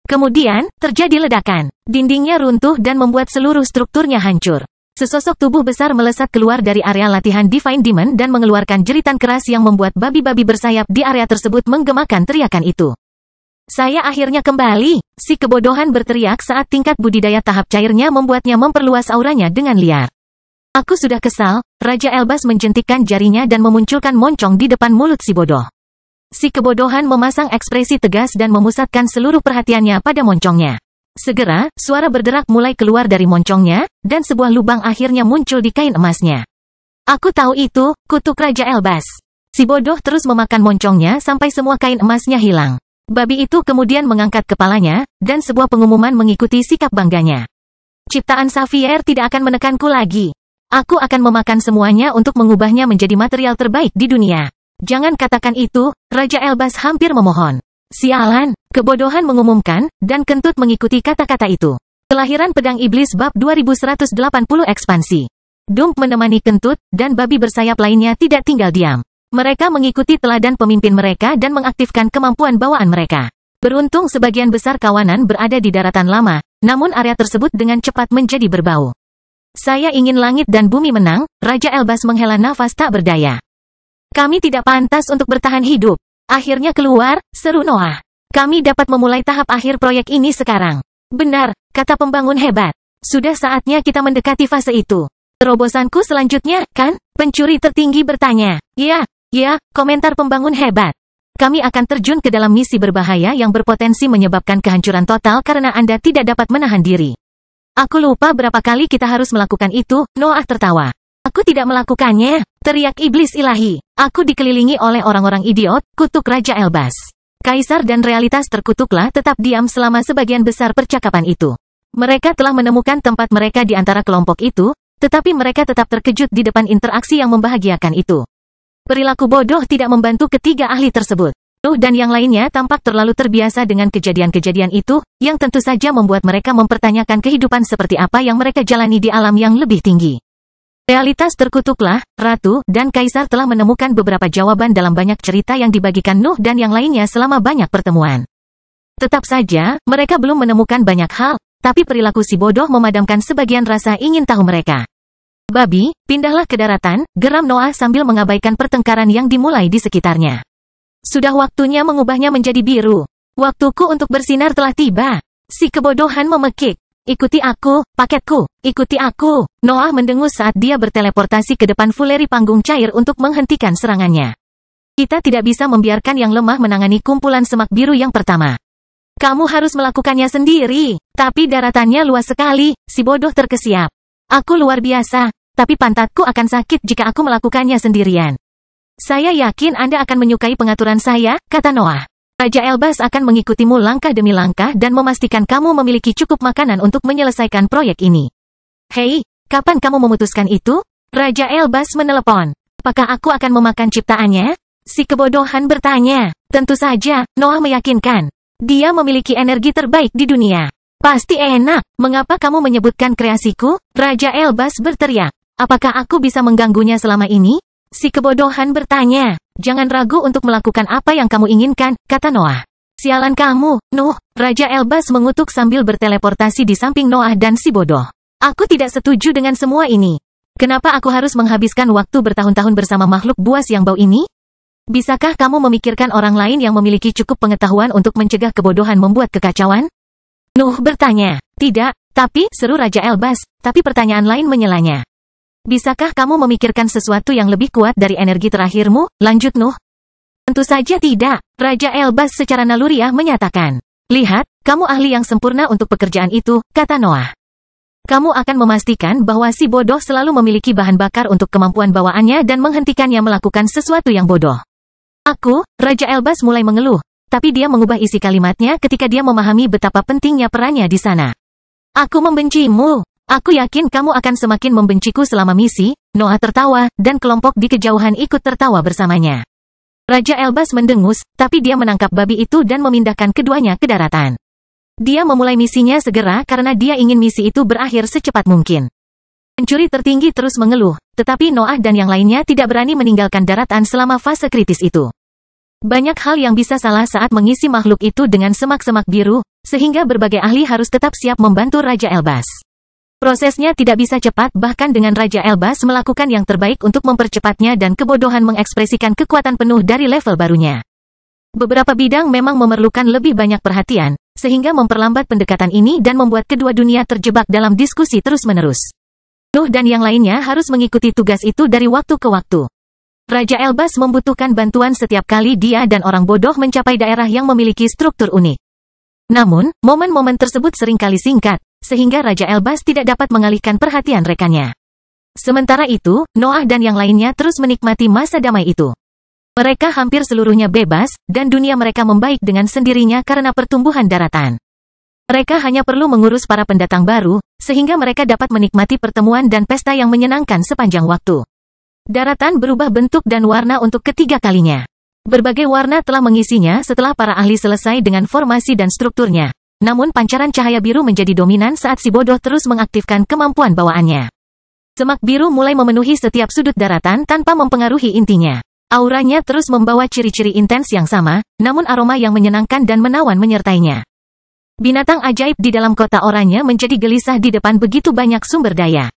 Kemudian, terjadi ledakan. Dindingnya runtuh dan membuat seluruh strukturnya hancur. Sesosok tubuh besar melesat keluar dari area latihan Divine Demon dan mengeluarkan jeritan keras yang membuat babi-babi bersayap di area tersebut menggemakan teriakan itu. Saya akhirnya kembali, si kebodohan berteriak saat tingkat budidaya tahap cairnya membuatnya memperluas auranya dengan liar. Aku sudah kesal, Raja Elbas menjentikkan jarinya dan memunculkan moncong di depan mulut si bodoh. Si kebodohan memasang ekspresi tegas dan memusatkan seluruh perhatiannya pada moncongnya. Segera, suara berderak mulai keluar dari moncongnya, dan sebuah lubang akhirnya muncul di kain emasnya. Aku tahu itu, kutuk Raja Elbas. Si bodoh terus memakan moncongnya sampai semua kain emasnya hilang. Babi itu kemudian mengangkat kepalanya, dan sebuah pengumuman mengikuti sikap bangganya. Ciptaan Xavier tidak akan menekanku lagi. Aku akan memakan semuanya untuk mengubahnya menjadi material terbaik di dunia. Jangan katakan itu, Raja Elbas hampir memohon. Sialan, kebodohan mengumumkan, dan kentut mengikuti kata-kata itu. Kelahiran Pedang Iblis bab 2180 ekspansi. Dump menemani kentut, dan babi bersayap lainnya tidak tinggal diam. Mereka mengikuti teladan pemimpin mereka dan mengaktifkan kemampuan bawaan mereka. Beruntung sebagian besar kawanan berada di daratan lama, namun area tersebut dengan cepat menjadi berbau. Saya ingin langit dan bumi menang, Raja Elbas menghela nafas tak berdaya. Kami tidak pantas untuk bertahan hidup. Akhirnya keluar, seru Noah. Kami dapat memulai tahap akhir proyek ini sekarang. Benar, kata pembangun hebat. Sudah saatnya kita mendekati fase itu. Terobosanku selanjutnya, kan? Pencuri tertinggi bertanya. Ya, komentar pembangun hebat. Kami akan terjun ke dalam misi berbahaya yang berpotensi menyebabkan kehancuran total karena Anda tidak dapat menahan diri. Aku lupa berapa kali kita harus melakukan itu, Noah tertawa. Aku tidak melakukannya, teriak iblis ilahi. Aku dikelilingi oleh orang-orang idiot, kutuk Raja Elbas. Kaisar dan realitas terkutuklah tetap diam selama sebagian besar percakapan itu. Mereka telah menemukan tempat mereka di antara kelompok itu, tetapi mereka tetap terkejut di depan interaksi yang membahagiakan itu. Perilaku bodoh tidak membantu ketiga ahli tersebut. Nuh dan yang lainnya tampak terlalu terbiasa dengan kejadian-kejadian itu, yang tentu saja membuat mereka mempertanyakan kehidupan seperti apa yang mereka jalani di alam yang lebih tinggi. Realitas terkutuklah, Ratu, dan Kaisar telah menemukan beberapa jawaban dalam banyak cerita yang dibagikan Nuh dan yang lainnya selama banyak pertemuan. Tetap saja, mereka belum menemukan banyak hal, tapi perilaku si bodoh memadamkan sebagian rasa ingin tahu mereka. Babi, pindahlah ke daratan, geram Noah sambil mengabaikan pertengkaran yang dimulai di sekitarnya. Sudah waktunya mengubahnya menjadi biru. Waktuku untuk bersinar telah tiba. Si kebodohan memekik. Ikuti aku, paketku. Ikuti aku. Noah mendengus saat dia berteleportasi ke depan fuleri panggung cair untuk menghentikan serangannya. Kita tidak bisa membiarkan yang lemah menangani kumpulan semak biru yang pertama. Kamu harus melakukannya sendiri. Tapi daratannya luas sekali, si bodoh terkesiap. Aku luar biasa, tapi pantatku akan sakit jika aku melakukannya sendirian. Saya yakin Anda akan menyukai pengaturan saya, kata Noah. Raja Elbas akan mengikutimu langkah demi langkah dan memastikan kamu memiliki cukup makanan untuk menyelesaikan proyek ini. Hei, kapan kamu memutuskan itu? Raja Elbas menelepon. Apakah aku akan memakan ciptaannya? Si kebodohan bertanya. Tentu saja, Noah meyakinkan. Dia memiliki energi terbaik di dunia. Pasti enak. Mengapa kamu menyebutkan kreasiku? Raja Elbas berteriak. Apakah aku bisa mengganggunya selama ini? Si kebodohan bertanya. Jangan ragu untuk melakukan apa yang kamu inginkan, kata Noah. Sialan kamu, Nuh. Raja Elbas mengutuk sambil berteleportasi di samping Noah dan si bodoh. Aku tidak setuju dengan semua ini. Kenapa aku harus menghabiskan waktu bertahun-tahun bersama makhluk buas yang bau ini? Bisakah kamu memikirkan orang lain yang memiliki cukup pengetahuan untuk mencegah kebodohan membuat kekacauan? Nuh bertanya. Tidak, tapi, seru Raja Elbas, tapi pertanyaan lain menyelanya. Bisakah kamu memikirkan sesuatu yang lebih kuat dari energi terakhirmu? Lanjut Nuh. Tentu saja tidak. Raja Elbas secara naluriah menyatakan. Lihat, kamu ahli yang sempurna untuk pekerjaan itu, kata Noah. Kamu akan memastikan bahwa si bodoh selalu memiliki bahan bakar untuk kemampuan bawaannya dan menghentikannya melakukan sesuatu yang bodoh. Aku, Raja Elbas mulai mengeluh, tapi dia mengubah isi kalimatnya ketika dia memahami betapa pentingnya perannya di sana. Aku membencimu. Aku yakin kamu akan semakin membenciku selama misi. Noah tertawa, dan kelompok di kejauhan ikut tertawa bersamanya. Raja Elbas mendengus, tapi dia menangkap babi itu dan memindahkan keduanya ke daratan. Dia memulai misinya segera karena dia ingin misi itu berakhir secepat mungkin. Pencuri tertinggi terus mengeluh, tetapi Noah dan yang lainnya tidak berani meninggalkan daratan selama fase kritis itu. Banyak hal yang bisa salah saat mengisi makhluk itu dengan semak-semak biru, sehingga berbagai ahli harus tetap siap membantu Raja Elbas. Prosesnya tidak bisa cepat bahkan dengan Raja Elbas melakukan yang terbaik untuk mempercepatnya dan kebodohan mengekspresikan kekuatan penuh dari level barunya. Beberapa bidang memang memerlukan lebih banyak perhatian, sehingga memperlambat pendekatan ini dan membuat kedua dunia terjebak dalam diskusi terus-menerus. Nuh dan yang lainnya harus mengikuti tugas itu dari waktu ke waktu. Raja Elbas membutuhkan bantuan setiap kali dia dan orang bodoh mencapai daerah yang memiliki struktur unik. Namun, momen-momen tersebut seringkali singkat, sehingga Raja Elbas tidak dapat mengalihkan perhatian rekannya. Sementara itu, Noah dan yang lainnya terus menikmati masa damai itu. Mereka hampir seluruhnya bebas, dan dunia mereka membaik dengan sendirinya karena pertumbuhan daratan. Mereka hanya perlu mengurus para pendatang baru, sehingga mereka dapat menikmati pertemuan dan pesta yang menyenangkan sepanjang waktu. Daratan berubah bentuk dan warna untuk ketiga kalinya. Berbagai warna telah mengisinya setelah para ahli selesai dengan formasi dan strukturnya. Namun pancaran cahaya biru menjadi dominan saat si bodoh terus mengaktifkan kemampuan bawaannya. Semak biru mulai memenuhi setiap sudut daratan tanpa mempengaruhi intinya. Auranya terus membawa ciri-ciri intens yang sama, namun aroma yang menyenangkan dan menawan menyertainya. Binatang ajaib di dalam kota oranye menjadi gelisah di depan begitu banyak sumber daya.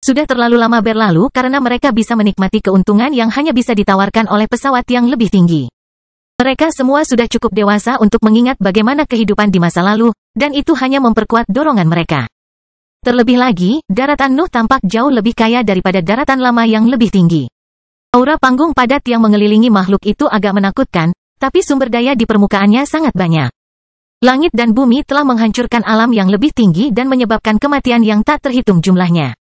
Sudah terlalu lama berlalu karena mereka bisa menikmati keuntungan yang hanya bisa ditawarkan oleh pesawat yang lebih tinggi. Mereka semua sudah cukup dewasa untuk mengingat bagaimana kehidupan di masa lalu, dan itu hanya memperkuat dorongan mereka. Terlebih lagi, daratan Nuh tampak jauh lebih kaya daripada daratan lama yang lebih tinggi. Aura panggung padat yang mengelilingi makhluk itu agak menakutkan, tapi sumber daya di permukaannya sangat banyak. Langit dan bumi telah menghancurkan alam yang lebih tinggi dan menyebabkan kematian yang tak terhitung jumlahnya.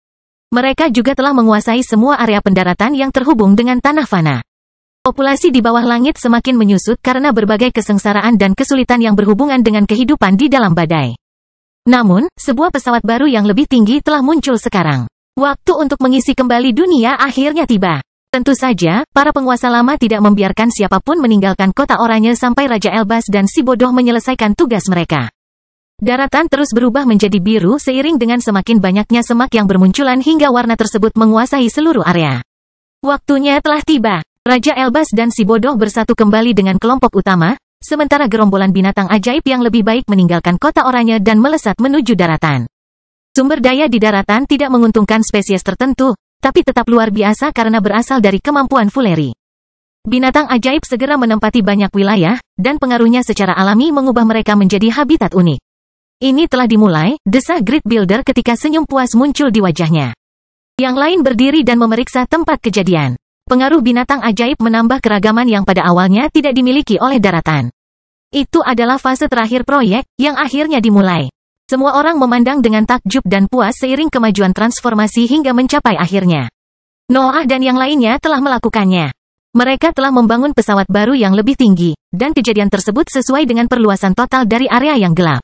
Mereka juga telah menguasai semua area pendaratan yang terhubung dengan tanah fana. Populasi di bawah langit semakin menyusut karena berbagai kesengsaraan dan kesulitan yang berhubungan dengan kehidupan di dalam badai. Namun, sebuah pesawat baru yang lebih tinggi telah muncul sekarang. Waktu untuk mengisi kembali dunia akhirnya tiba. Tentu saja, para penguasa lama tidak membiarkan siapapun meninggalkan kota oranye sampai Raja Elbas dan si bodoh menyelesaikan tugas mereka. Daratan terus berubah menjadi biru seiring dengan semakin banyaknya semak yang bermunculan hingga warna tersebut menguasai seluruh area. Waktunya telah tiba. Raja Elbas dan si bodoh bersatu kembali dengan kelompok utama, sementara gerombolan binatang ajaib yang lebih baik meninggalkan kota oranye dan melesat menuju daratan. Sumber daya di daratan tidak menguntungkan spesies tertentu, tapi tetap luar biasa karena berasal dari kemampuan Fuleri. Binatang ajaib segera menempati banyak wilayah, dan pengaruhnya secara alami mengubah mereka menjadi habitat unik. Ini telah dimulai, desah Grid Builder ketika senyum puas muncul di wajahnya. Yang lain berdiri dan memeriksa tempat kejadian. Pengaruh binatang ajaib menambah keragaman yang pada awalnya tidak dimiliki oleh daratan. Itu adalah fase terakhir proyek, yang akhirnya dimulai. Semua orang memandang dengan takjub dan puas seiring kemajuan transformasi hingga mencapai akhirnya. Noah dan yang lainnya telah melakukannya. Mereka telah membangun pesawat baru yang lebih tinggi, dan kejadian tersebut sesuai dengan perluasan total dari area yang gelap.